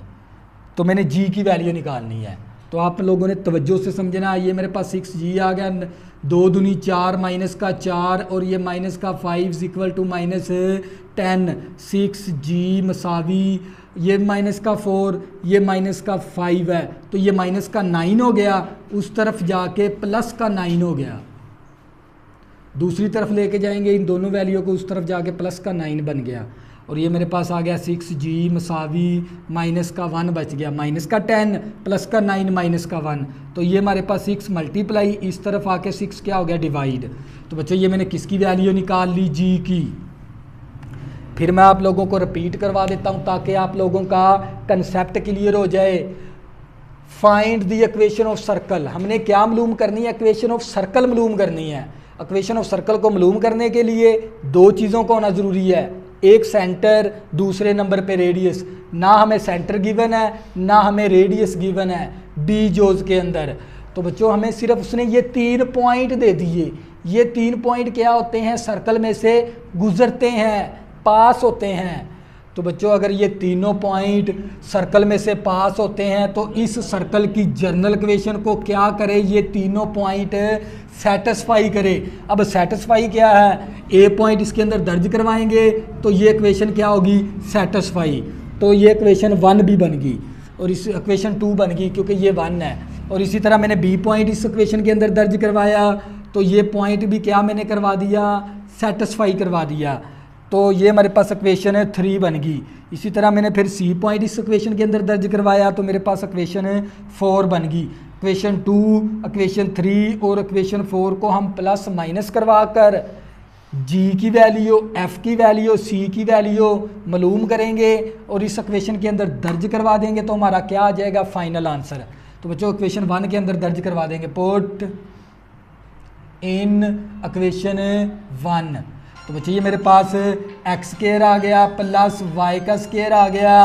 तो मैंने g की वैल्यू निकालनी है। तो आप लोगों ने तवज्जो से समझना, ये मेरे पास 6g आ गया, 2 दूनी 4 माइनस का 4 और ये माइनस का 5 इक्वल टू -10, 6g मसावी ये माइनस का 4, ये माइनस का 5 है, तो ये माइनस का 9 हो गया, उस तरफ जाके प्लस का 9 हो गया, दूसरी तरफ लेके जाएंगे इन दोनों वैल्यू को, उस तरफ जाके प्लस का 9 बन गया, और ये मेरे पास आ गया 6g मसावी माइनस का 1 बच गया, माइनस का 10 प्लस का 9 माइनस का 1, तो ये हमारे पास 6 मल्टीप्लाई, इस तरफ आके 6 क्या हो गया, डिवाइड। तो बच्चों ये मैंने किसकी वैल्यू निकाल ली, g की। फिर मैं आप लोगों को रिपीट करवा देता हूँ ताकि आप लोगों का कंसेप्ट क्लियर हो जाए। Find the equation of circle, हमने क्या मालूम करनी है, इक्वेशन ऑफ सर्कल मालूम करनी है। इक्वेशन ऑफ सर्कल को मालूम करने के लिए 2 चीज़ों का होना ज़रूरी है, एक सेंटर, दूसरे नंबर पे रेडियस। ना हमें सेंटर गिवन है ना हमें रेडियस गिवन है बी जोज के अंदर। तो बच्चों हमें सिर्फ उसने ये 3 पॉइंट दे दिए, ये 3 पॉइंट क्या होते हैं, सर्कल में से गुजरते हैं, पास होते हैं। तो बच्चों अगर ये तीनों पॉइंट सर्कल में से पास होते हैं तो इस सर्कल की जनरल इक्वेशन को क्या करे, ये तीनों पॉइंट सेटिस्फाई करे। अब सेटिस्फाई क्या है, ए पॉइंट इसके अंदर दर्ज करवाएंगे तो ये इक्वेशन क्या होगी, सेटिस्फाई। तो ये इक्वेशन 1 भी बन गई और इस इक्वेशन 2 बन गई क्योंकि ये 1 है। और इसी तरह मैंने बी पॉइंट इस इक्वेशन के अंदर दर्ज करवाया तो ये पॉइंट भी क्या मैंने करवा दिया, सेटिस्फाई करवा दिया। तो ये हमारे पास इक्वेशन 3 बन गई। इसी तरह मैंने फिर सी पॉइंट इस इक्वेशन के अंदर दर्ज करवाया तो मेरे पास इक्वेशन 4 बन गई। इक्वेशन 2, इक्वेशन 3 और इक्वेशन 4 को हम प्लस माइनस करवा कर जी की वैल्यू, एफ की वैल्यू, सी की वैल्यू मालूम करेंगे और इस इक्वेशन के अंदर दर्ज करवा देंगे तो हमारा क्या आ जाएगा, फाइनल आंसर। तो बच्चों इक्वेशन 1 के अंदर दर्ज करवा देंगे, पुट इन इक्वेशन 1। तो बच्चे ये मेरे पास एक्स स्क्वायर आ गया प्लस वाई का स्क्वायर आ गया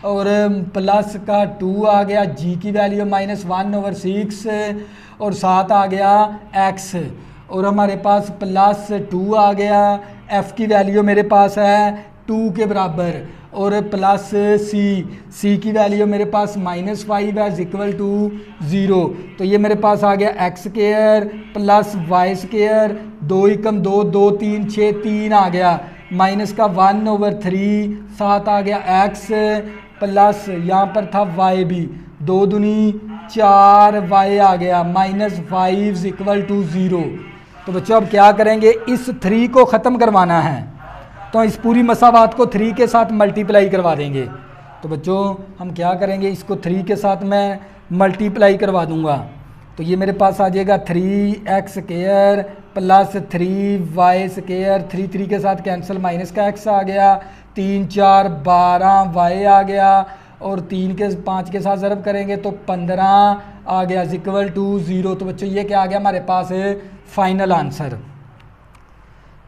और प्लस का 2 आ गया, जी की वैल्यू -1/6 और साथ आ गया एक्स और हमारे पास प्लस 2 आ गया, एफ़ की वैल्यू मेरे पास है 2 के बराबर और प्लस सी की वैल्यू मेरे पास -5 है इक्वल टू 0। तो ये मेरे पास आ गया X square plus Y square, 2 एकम 2, 2 3 6, 3 आ गया, माइनस का 1/3, साथ आ गया एक्स प्लस यहाँ पर था वाई भी, 2 दूनी 4 वाई आ गया, -5 इक्वल टू 0। तो बच्चों अब क्या करेंगे, इस 3 को ख़त्म करवाना है तो इस पूरी मसावात को 3 के साथ मल्टीप्लाई करवा देंगे। तो बच्चों हम क्या करेंगे, इसको 3 के साथ मैं मल्टीप्लाई करवा दूंगा तो ये मेरे पास आ जाएगा 3x square plus 3y square, 3 के साथ कैंसिल, माइनस का x आ गया, 3 4 12 y आ गया और 3 के 5 के साथ ज़रब करेंगे तो 15 आ गया इक्वल टू 0। तो बच्चों ये क्या आ गया हमारे पास फाइनल आंसर।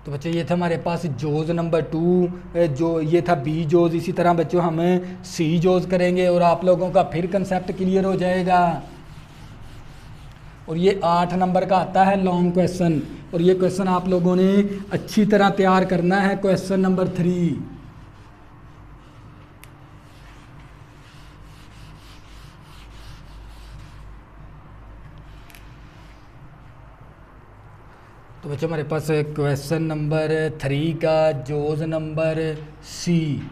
तो बच्चों ये था हमारे पास जोज नंबर 2, जो ये था बी जोज। इसी तरह बच्चों हम सी जोज करेंगे और आप लोगों का फिर कंसेप्ट क्लियर हो जाएगा। और ये 8 नंबर का आता है लॉन्ग क्वेश्चन, और ये क्वेश्चन आप लोगों ने अच्छी तरह तैयार करना है। क्वेश्चन नंबर 3, तो बच्चों हमारे पास क्वेश्चन नंबर 3 का जोज नंबर सी,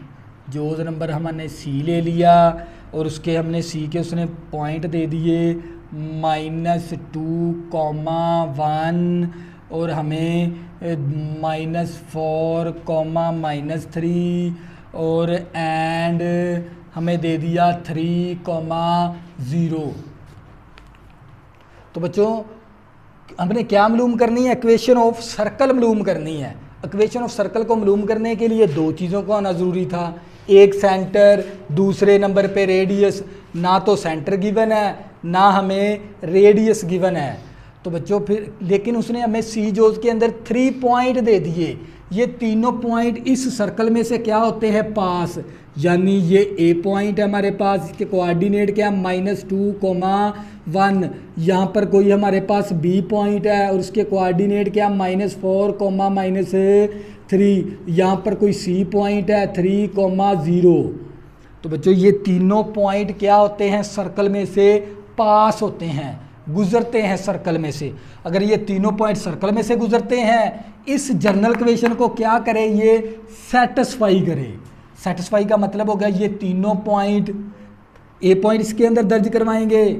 जोज नंबर हमने सी ले लिया और उसके हमने सी के उसने पॉइंट दे दिए -2,1 और हमें -4, -3 और एंड हमें दे दिया 3,0। तो बच्चों हमने क्या मालूम करनी है? इक्वेशन ऑफ सर्कल मालूम करनी है। इक्वेशन ऑफ सर्कल को मालूम करने के लिए 2 चीज़ों को आना ज़रूरी था, एक सेंटर, दूसरे नंबर पे रेडियस। ना तो सेंटर गिवन है ना हमें रेडियस गिवन है। तो बच्चों फिर लेकिन उसने हमें सी जोज के अंदर 3 पॉइंट दे दिए। ये तीनों पॉइंट इस सर्कल में से क्या होते हैं? पास। यानी ये ए पॉइंट है हमारे पास, इसके कोऑर्डिनेट क्या? -2,1। यहाँ पर कोई हमारे पास बी पॉइंट है और उसके कोऑर्डिनेट क्या? -4, -3। यहाँ पर कोई सी पॉइंट है 3,0। तो बच्चों ये तीनों पॉइंट क्या होते हैं? सर्कल में से पास होते हैं, गुजरते हैं सर्कल में से। अगर ये तीनों पॉइंट सर्कल में से गुजरते हैं, इस जर्नल इक्वेशन को क्या करे? ये सेटिस्फाई करे। सेटिस्फाई का मतलब होगा ये तीनों पॉइंट, ए पॉइंट इसके अंदर दर्ज करवाएंगे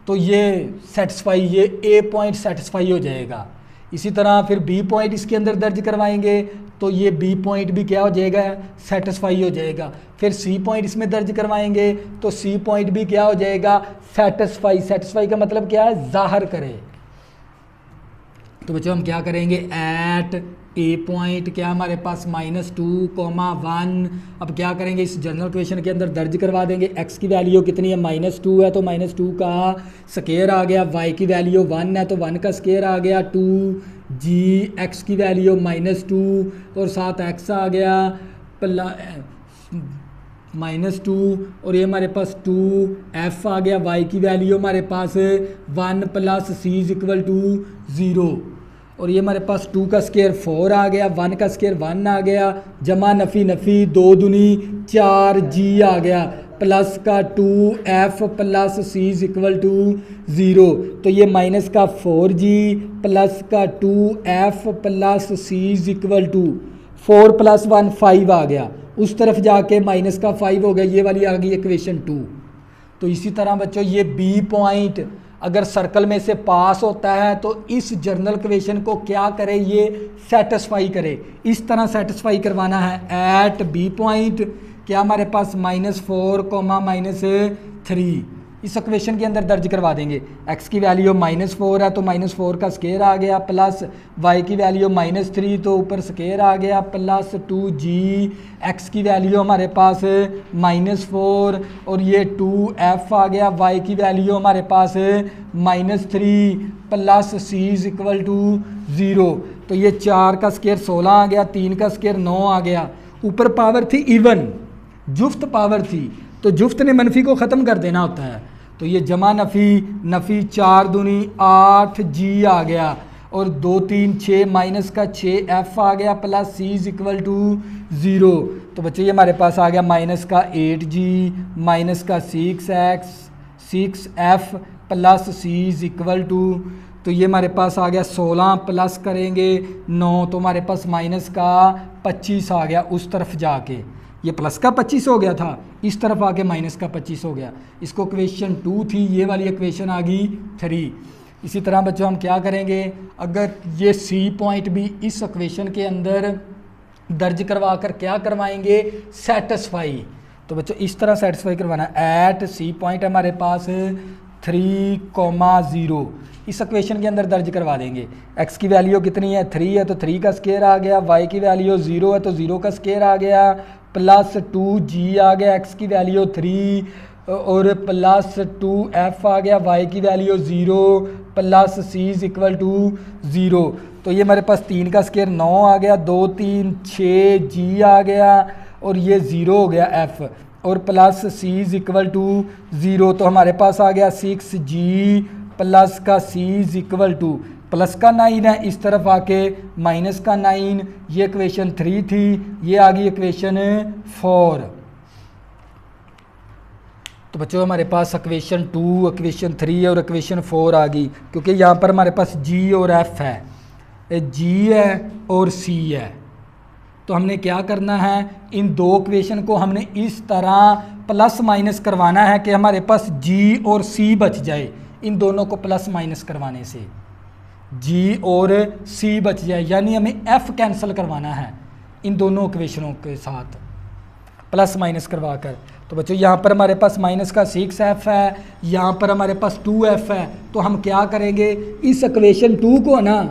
तो ये सेटिस्फाई, ये ए पॉइंट सेटिस्फाई हो जाएगा। इसी तरह फिर बी पॉइंट इसके अंदर दर्ज करवाएंगे तो ये बी पॉइंट भी क्या हो जाएगा? सेटिस्फाई हो जाएगा। फिर सी पॉइंट इसमें दर्ज करवाएंगे तो सी पॉइंट भी क्या हो जाएगा? सेटिस्फाई। सेटिस्फाई का मतलब क्या है? ज़ाहिर करे। तो बच्चों हम क्या करेंगे? एट ए पॉइंट क्या हमारे पास? -2,1। अब क्या करेंगे? इस जनरल इक्वेशन के अंदर दर्ज करवा देंगे। x की वैल्यू कितनी है? -2 है तो -2 का स्क्वायर आ गया। y की वैल्यू 1 है तो 1 का स्क्वायर आ गया 2g। x की वैल्यू -2 और साथ x आ गया -2 और ये हमारे पास 2f आ गया। y की वैल्यू हमारे पास 1 + c = 0 और ये हमारे पास 2 का स्क्वायर 4 आ गया, 1 का स्क्वायर 1 आ गया, जमा नफ़ी नफ़ी 2 दूनी 4g आ गया, प्लस का 2f + c = 0। तो ये माइनस का 4g प्लस का 2f + c = 4 + 1 5 आ गया। उस तरफ जाके माइनस का 5 हो गया। ये वाली आ गई इक्वेशन 2। तो इसी तरह बच्चों ये बी पॉइंट अगर सर्कल में से पास होता है तो इस जर्नल इक्वेशन को क्या करे? ये सेटिस्फाई करे। इस तरह सेटिस्फाई करवाना है। एट बी पॉइंट क्या हमारे पास? -4, -3 इस इक्वेशन के अंदर दर्ज करवा देंगे। x की वैल्यू -4 है तो -4 का स्क्वायर आ गया, प्लस y की वैल्यू -3 तो ऊपर स्क्वायर आ गया, प्लस 2g। x की वैल्यू हमारे पास -4 और ये 2f आ गया। y की वैल्यू हमारे पास -3 प्लस c = 0। तो ये 4 का स्क्वायर 16 आ गया, 3 का स्क्वायर 9 आ गया। ऊपर पावर थी इवन, जुफ्त पावर थी तो जुफ्त ने मनफी को ख़त्म कर देना होता है। तो ये जमा नफ़ी 4 दूनी 8g आ गया और 2 3 6 माइनस का 6f आ गया प्लस c = 0। तो बच्चे ये हमारे पास आ गया माइनस का 8g माइनस का 6f प्लस c = तो ये हमारे पास आ गया 16 प्लस करेंगे 9 तो हमारे पास माइनस का 25 आ गया। उस तरफ जाके ये प्लस का 25 हो गया था, इस तरफ आके माइनस का 25 हो गया। इसको इक्वेशन 2 थी, ये वाली इक्वेशन आ गई 3। इसी तरह बच्चों हम क्या करेंगे? अगर ये सी पॉइंट भी इस इक्वेशन के अंदर दर्ज करवा कर क्या करवाएंगे? सेटिस्फाई। तो बच्चों इस तरह सेटिस्फाई करवाना। एट सी पॉइंट हमारे पास 3,0 इस इक्वेशन के अंदर दर्ज करवा देंगे। x की वैल्यू कितनी है? 3 है तो 3 का स्क्वायर आ गया, y की वैल्यू 0 है तो 0 का स्क्वायर आ गया, प्लस 2g आ गया, x की वैल्यू 3 और प्लस 2f आ गया, y की वैल्यू 0 प्लस c = 0। तो ये हमारे पास 3 का स्क्वायर 9 आ गया, 2 3 6 जी आ गया और ये 0 हो गया एफ, और plus C is equal to 0, तो हमारे पास आ गया 6g प्लस का C is equal to plus का 9 है, इस तरफ आके माइनस का 9, ये इक्वेशन 3 थी, ये आ गई इक्वेशन 4। तो बच्चों हमारे पास इक्वेशन 2, इक्वेशन 3 और इक्वेशन 4 आ गई, क्योंकि यहाँ पर हमारे पास जी और एफ है, जी है और सी है। तो हमने क्या करना है, इन दो इक्वेशन को हमने इस तरह प्लस माइनस करवाना है कि हमारे पास जी और सी बच जाए, इन दोनों को प्लस माइनस करवाने से जी और सी बच जाए, यानी हमें एफ कैंसिल करवाना है इन दोनों इक्वेशनों के साथ प्लस माइनस करवा कर। तो बच्चों यहाँ पर हमारे पास माइनस का 6f है, यहाँ पर हमारे पास 2f है, तो हम क्या करेंगे, इस इक्वेशन 2 को ना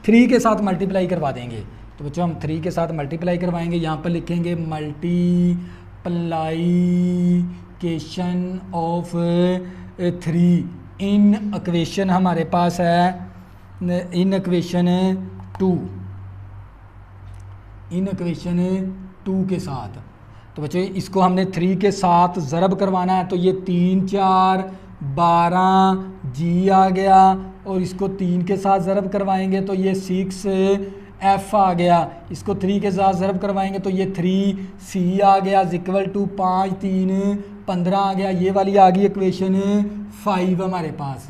3 के साथ मल्टीप्लाई करवा देंगे। तो बच्चों हम 3 के साथ मल्टीप्लाई करवाएंगे, यहाँ पर लिखेंगे मल्टीप्लाइकेशन ऑफ 3 इन इक्वेशन हमारे पास है, इन इक्वेशन 2 के साथ। तो बच्चों इसको हमने 3 के साथ ज़रब करवाना है, तो ये 3 4 12 जी आ गया, और इसको 3 के साथ ज़रब करवाएंगे तो ये 6f आ गया, इसको 3 के साथ ज़रब करवाएंगे तो ये 3c आ गया इक्वल टू 5 3 15 आ गया, ये वाली आ गई इक्वेशन 5 हमारे पास।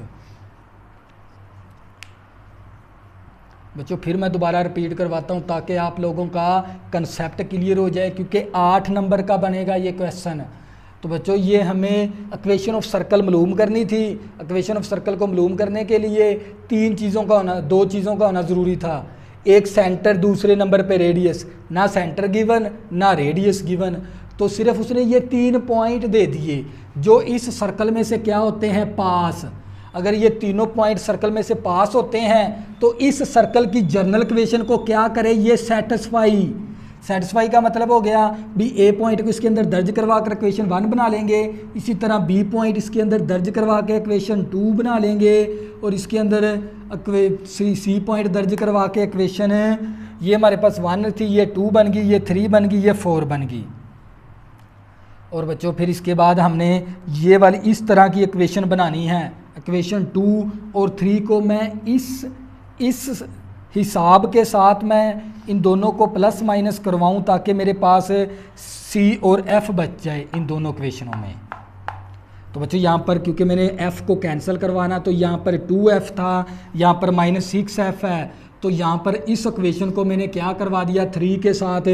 बच्चों फिर मैं दोबारा रिपीट करवाता हूँ ताकि आप लोगों का कंसेप्ट क्लियर हो जाए, क्योंकि 8 नंबर का बनेगा ये क्वेश्चन। तो बच्चों ये हमें इक्वेशन ऑफ सर्कल मालूम करनी थी। इक्वेशन ऑफ सर्कल को मालूम करने के लिए 2 चीज़ों का होना ज़रूरी था, एक सेंटर, दूसरे नंबर पे रेडियस, ना सेंटर गिवन ना रेडियस गिवन। तो सिर्फ उसने ये 3 पॉइंट दे दिए जो इस सर्कल में से क्या होते हैं, पास। अगर ये तीनों पॉइंट सर्कल में से पास होते हैं तो इस सर्कल की जर्नल इक्वेशन को क्या करें, ये सेटिस्फाई का मतलब हो गया भी ए पॉइंट को इसके अंदर दर्ज करवा कर इक्वेशन 1 बना लेंगे, इसी तरह बी पॉइंट इसके अंदर दर्ज करवा के इक्वेशन 2 बना लेंगे, और इसके अंदर सी पॉइंट दर्ज करवा के इक्वेशन, ये हमारे पास 1 थी, ये 2 बन गई, ये 3 बन गई, ये 4 बन गई। और बच्चों फिर इसके बाद हमने ये वाली इस तरह की इक्वेशन बनानी है, इक्वेशन 2 और 3 को मैं इस हिसाब के साथ मैं इन दोनों को प्लस माइनस करवाऊं ताकि मेरे पास सी और एफ बच जाए इन दोनों इक्वेशनों में। तो बच्चों यहाँ पर क्योंकि मैंने एफ को कैंसिल करवाना, तो यहाँ पर 2f था, यहाँ पर -6f है, तो यहाँ पर इस इक्वेशन को मैंने क्या करवा दिया, 3 के साथ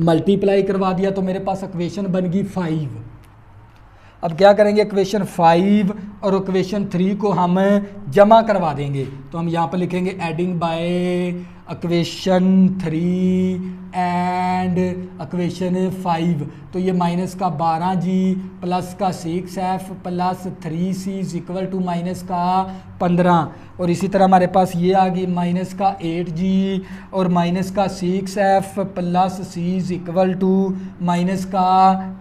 मल्टीप्लाई करवा दिया, तो मेरे पास इक्वेशन बन गई 5। अब क्या करेंगे, इक्वेशन 5 और इक्वेशन 3 को हम जमा करवा देंगे। तो हम यहाँ पर लिखेंगे adding by equation 3 and equation 5। तो ये माइनस का 12g प्लस का 6f plus 3c is equal to minus का 15, और इसी तरह हमारे पास ये आ गई माइनस का 8g और माइनस का 6f plus c is equal to minus का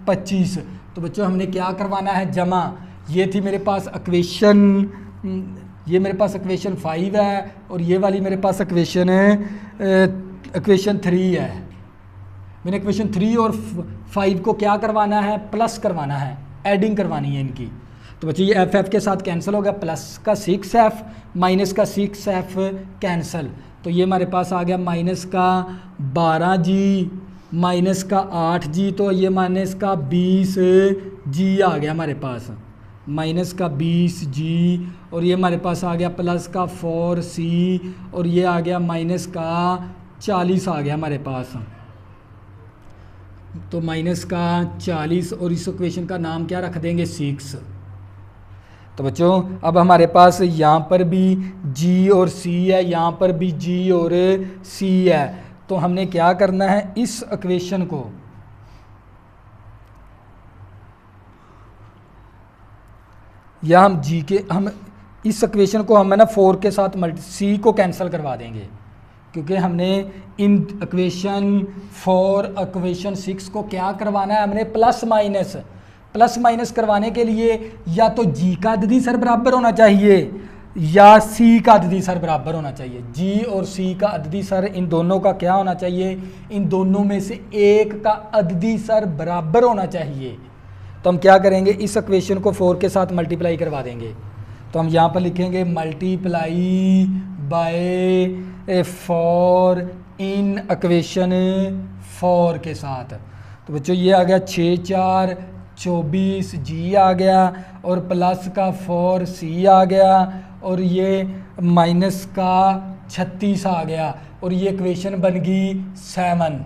25। तो बच्चों हमने क्या करवाना है, जमा। ये थी मेरे पास इक्वेशन, ये मेरे पास इक्वेशन 5 है, और ये वाली मेरे पास इक्वेशन 3 है। मैंने इक्वेशन 3 और 5 को क्या करवाना है, प्लस करवाना है, एडिंग करवानी है इनकी। तो बच्चों ये एफ के साथ कैंसिल हो गया, प्लस का 6f माइनस का 6f कैंसिल, तो ये हमारे पास आ गया माइनस का 12g माइनस का 8g, तो ये माइनस का 20g आ गया हमारे पास, माइनस का 20g, और ये हमारे पास आ गया प्लस का 4c, और ये आ गया माइनस का 40 आ गया हमारे पास। तो माइनस का 40, और इस इक्वेशन का नाम क्या रख देंगे, 6। तो बच्चों अब हमारे पास यहाँ पर भी g और c है, यहाँ पर भी g और c है। तो हमने क्या करना है, इस इक्वेशन को या हम इस इक्वेशन को हम है ना 4 के साथ c को कैंसिल करवा देंगे, क्योंकि हमने इन इक्वेशन 4 इक्वेशन 6 को क्या करवाना है, हमने प्लस माइनस करवाने के लिए या तो g का अददी सर बराबर होना चाहिए या सी का अददी सर बराबर होना चाहिए। जी और सी का अददी सर इन दोनों का क्या होना चाहिए, इन दोनों में से एक का अददी सर बराबर होना चाहिए। तो हम क्या करेंगे, इस इक्वेशन को 4 के साथ मल्टीप्लाई करवा देंगे। तो हम यहाँ पर लिखेंगे मल्टीप्लाई बाय 4 इन इक्वेशन 4 के साथ। तो बच्चों ये आ गया 6 4 24 जी आ गया और प्लस का 4 सी आ गया और ये माइनस का 36 आ गया और ये इक्वेशन बन गई 7।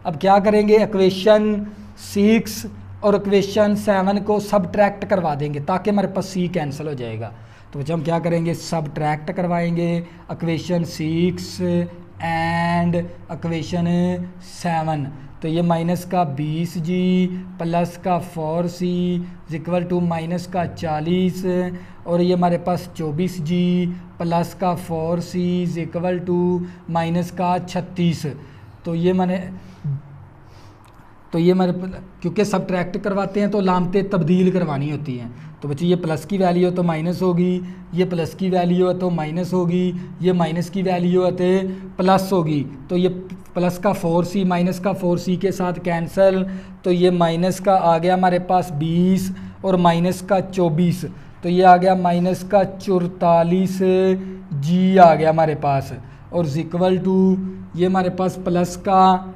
अब क्या करेंगे, इक्वेशन 6 और इक्वेशन 7 को सबट्रैक्ट करवा देंगे ताकि हमारे पास सी कैंसिल हो जाएगा। तो बच्चों हम क्या करेंगे, सबट्रैक्ट करवाएंगे इक्वेशन 6 एंड इक्वेशन 7। तो ये माइनस का 20 जी प्लस का 4 सी इक्वल टू माइनस का 40 और ये हमारे पास 24 जी प्लस का 4 सी इक्वल टू माइनस का 36। तो ये हमारे क्योंकि सबट्रैक्ट करवाते हैं तो लामते तब्दील करवानी होती हैं। तो बच्चे ये प्लस की वैल्यू है तो माइनस होगी, ये प्लस की वैल्यू है तो माइनस होगी, ये माइनस की वैल्यू है तो प्लस होगी। तो ये प्लस का 4c माइनस का 4c के साथ कैंसिल। तो ये माइनस का आ गया हमारे पास 20 और माइनस का 24। तो ये आ गया माइनस का 44 जी आ गया हमारे पास और इक्वल टू ये हमारे पास प्लस का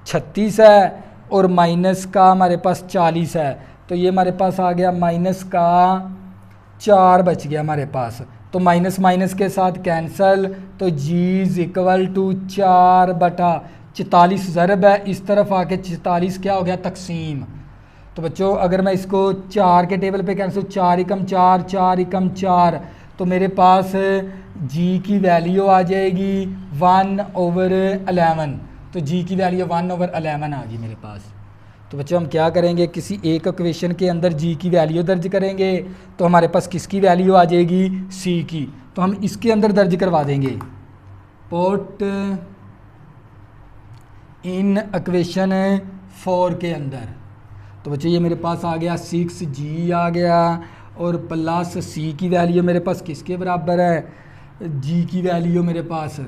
36 है और माइनस का हमारे पास 40 है। तो ये हमारे पास आ गया माइनस का 4 बच गया हमारे पास। तो माइनस माइनस के साथ कैंसल। तो जी इक्वल टू 4/44 ज़रब है, इस तरफ आके 44 क्या हो गया, तकसीम। तो बच्चों अगर मैं इसको 4 के टेबल पे कैंसिल, 4 एकम 4 4 एकम 4, तो मेरे पास जी की वैल्यू आ जाएगी 1/11। तो जी की वैल्यू 1/11 आ गई मेरे पास। तो बच्चों हम क्या करेंगे, किसी एक इक्वेशन के अंदर जी की वैल्यू दर्ज करेंगे तो हमारे पास किसकी वैल्यू आ जाएगी, सी की। तो हम इसके अंदर दर्ज करवा देंगे पुट इन इक्वेशन 4 के अंदर। तो बच्चों ये मेरे पास आ गया 6g आ गया और प्लस सी की वैल्यू मेरे पास किसके बराबर है, जी की वैल्यू मेरे पास।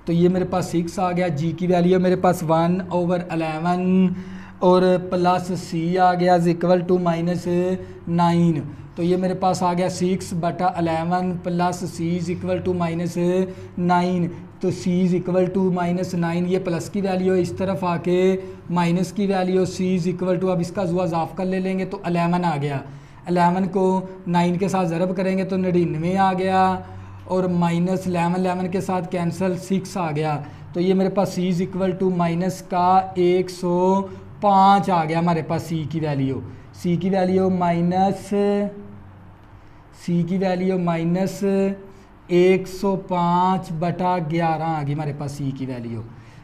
तो ये मेरे पास 6 आ गया, जी की वैल्यू मेरे पास 1/11 और प्लस सी आ गया इक्वल टू -9। तो ये मेरे पास आ गया 6/11 प्लस सी इक्वल टू -9। तो सी इक्वल टू -9, ये प्लस की वैल्यू है, इस तरफ आके माइनस की वैल्यू सी इक्वल टू, अब इसका जुआ ज़ाफ कर ले लेंगे तो 11 आ गया। 11 को 9 के साथ ज़रब करेंगे तो 99 आ गया और माइनस 11 के साथ कैंसिल 6 आ गया। तो ये मेरे पास सी इक्वल टू माइनस का 105 आ गया हमारे पास सी की वैल्यू। सी की वैल्यू माइनस -105/11 आ गई हमारे पास सी की वैल्यू।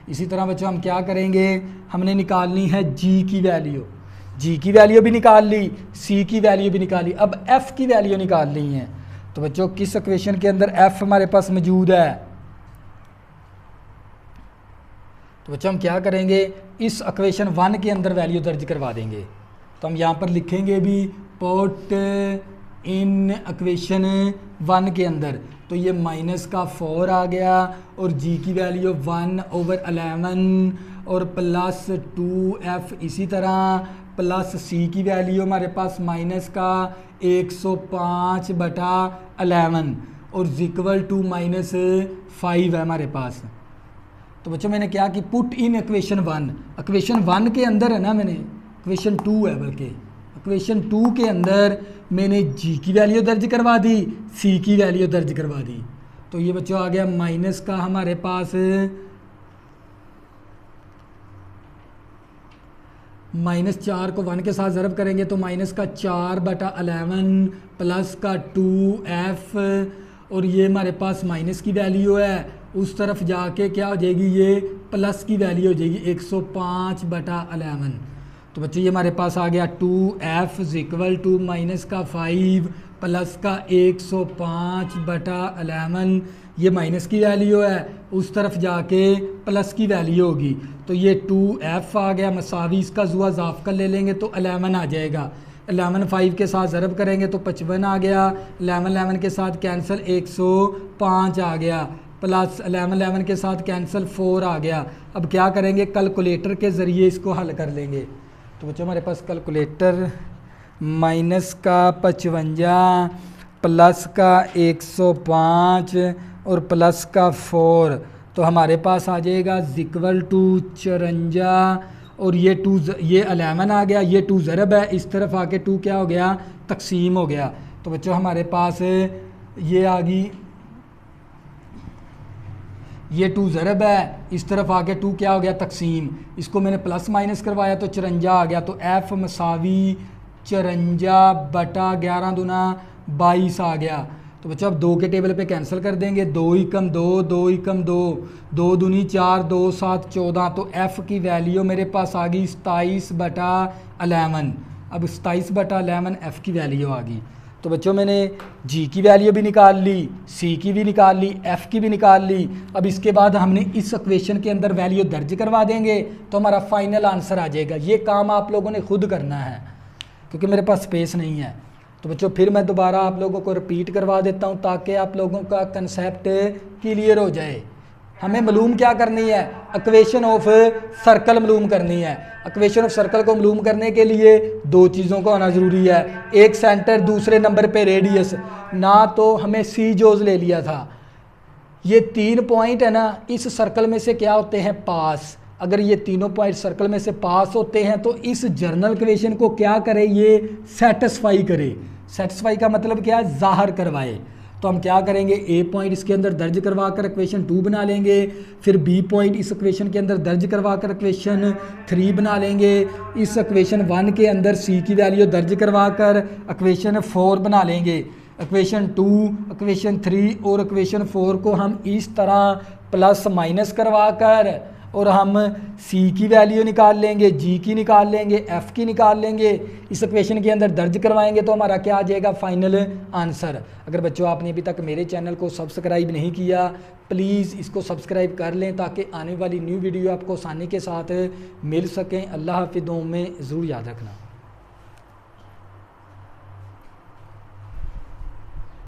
इसी तरह बच्चों हम क्या करेंगे, हमने निकालनी है जी की वैल्यू। जी की वैल्यू भी निकाल ली, सी की वैल्यू भी निकाली, अब एफ़ की वैल्यू निकालनी है। तो बच्चों किस इक्वेशन के अंदर एफ़ हमारे पास मौजूद है। तो बच्चों हम क्या करेंगे, इस इक्वेशन 1 के अंदर वैल्यू दर्ज करवा देंगे। तो हम यहाँ पर लिखेंगे भी पुट इन इक्वेशन 1 के अंदर। तो ये माइनस का 4 आ गया और जी की वैल्यू 1/11 और प्लस 2f, इसी तरह प्लस सी की वैल्यू हमारे पास माइनस का 105/11 और इक्वल टू -5 है हमारे पास। तो बच्चों मैंने क्या कि पुट इन इक्वेशन 1 के अंदर है ना, मैंने इक्वेशन 2 है, बल्कि इक्वेशन 2 के अंदर मैंने जी की वैल्यू दर्ज करवा दी, सी की वैल्यू दर्ज करवा दी। तो ये बच्चों आ गया माइनस का हमारे पास -4 को 1 के साथ ज़रब करेंगे तो माइनस का 4/11 प्लस का 2f और ये हमारे पास माइनस की वैल्यू है, उस तरफ जाके क्या हो जाएगी, ये प्लस की वैल्यू हो जाएगी 105/11। तो बच्चों ये हमारे पास आ गया 2f इक्वल टू माइनस का 5 प्लस का 105/11, ये माइनस की वैल्यू है, उस तरफ जाके प्लस की वैल्यू होगी। तो ये 2f आ गया, मसावी इसका जुआ ज़ाफ कर ले लेंगे तो 11 आ जाएगा। 11 5 के साथ ज़रब करेंगे तो 55 आ गया, 11 11 के साथ कैंसिल 105 आ गया, प्लस 11 11 के साथ कैंसिल 4 आ गया। अब क्या करेंगे, कैलकुलेटर के ज़रिए इसको हल कर लेंगे। तो बच्चों हमारे पास कैलकुलेटर माइनस का 55 प्लस का 105 और प्लस का 4, तो हमारे पास आ जाएगा इक्वल टू 54 और ये 11 आ गया, ये 2 ज़रब है, इस तरफ आके 2 क्या हो गया, तकसीम हो गया। तो बच्चों हमारे पास ये आ गई, ये 2 ज़रब है, इस तरफ आके 2 क्या हो गया, तकसीम। इसको मैंने प्लस माइनस करवाया तो 54 आ गया। तो एफ मसावी 54 बटा 11 दूना 22 आ गया। तो बच्चों अब 2 के टेबल पे कैंसिल कर देंगे, 2 एकम 2, 2 एकम 2, 2 दूनी 4, 2 7 14। तो एफ़ की वैल्यू मेरे पास आ गई 27 बटा 11। अब 27 बटा 11 एफ़ की वैल्यू आ गई। तो बच्चों मैंने जी की वैल्यू भी निकाल ली, सी की भी निकाल ली, एफ़ की भी निकाल ली। अब इसके बाद हमने इस इक्वेशन के अंदर वैल्यू दर्ज करवा देंगे तो हमारा फाइनल आंसर आ जाएगा। ये काम आप लोगों ने खुद करना है क्योंकि मेरे पास स्पेस नहीं है। तो बच्चों फिर मैं दोबारा आप लोगों को रिपीट करवा देता हूँ ताकि आप लोगों का कंसेप्ट क्लियर हो जाए। हमें मालूम क्या करनी है, इक्वेशन ऑफ सर्कल मालूम करनी है। इक्वेशन ऑफ सर्कल को मालूम करने के लिए 2 चीज़ों का होना ज़रूरी है, एक सेंटर, दूसरे नंबर पे रेडियस। ना तो हमें सी जोज ले लिया था, ये 3 पॉइंट है ना, इस सर्कल में से क्या होते हैं, पास। अगर ये तीनों पॉइंट सर्कल में से पास होते हैं तो इस जर्नल इक्वेशन को क्या करे, ये सेटिस्फाई करे। सेटिस्फाई का मतलब क्या है, ज़ाहिर करवाए। तो हम क्या करेंगे, ए पॉइंट इसके अंदर दर्ज करवा कर इक्वेशन 2 बना लेंगे, फिर बी पॉइंट इस इक्वेशन के अंदर दर्ज करवा कर इक्वेशन 3 बना लेंगे, इस इक्वेशन 1 के अंदर सी की वैल्यू दर्ज करवा कर इक्वेशन 4 बना लेंगे। इक्वेशन 2, इक्वेशन 3 और इक्वेशन 4 को हम इस तरह प्लस माइनस करवा कर और हम सी की वैल्यू निकाल लेंगे, जी की निकाल लेंगे, एफ़ की निकाल लेंगे, इस इक्वेशन के अंदर दर्ज करवाएंगे तो हमारा क्या आ जाएगा, फाइनल आंसर। अगर बच्चों आपने अभी तक मेरे चैनल को सब्सक्राइब नहीं किया, प्लीज़ इसको सब्सक्राइब कर लें ताकि आने वाली न्यू वीडियो आपको आसानी के साथ मिल सकें। अल्लाह हाफ़िज़, दुआ में ज़रूर याद रखना।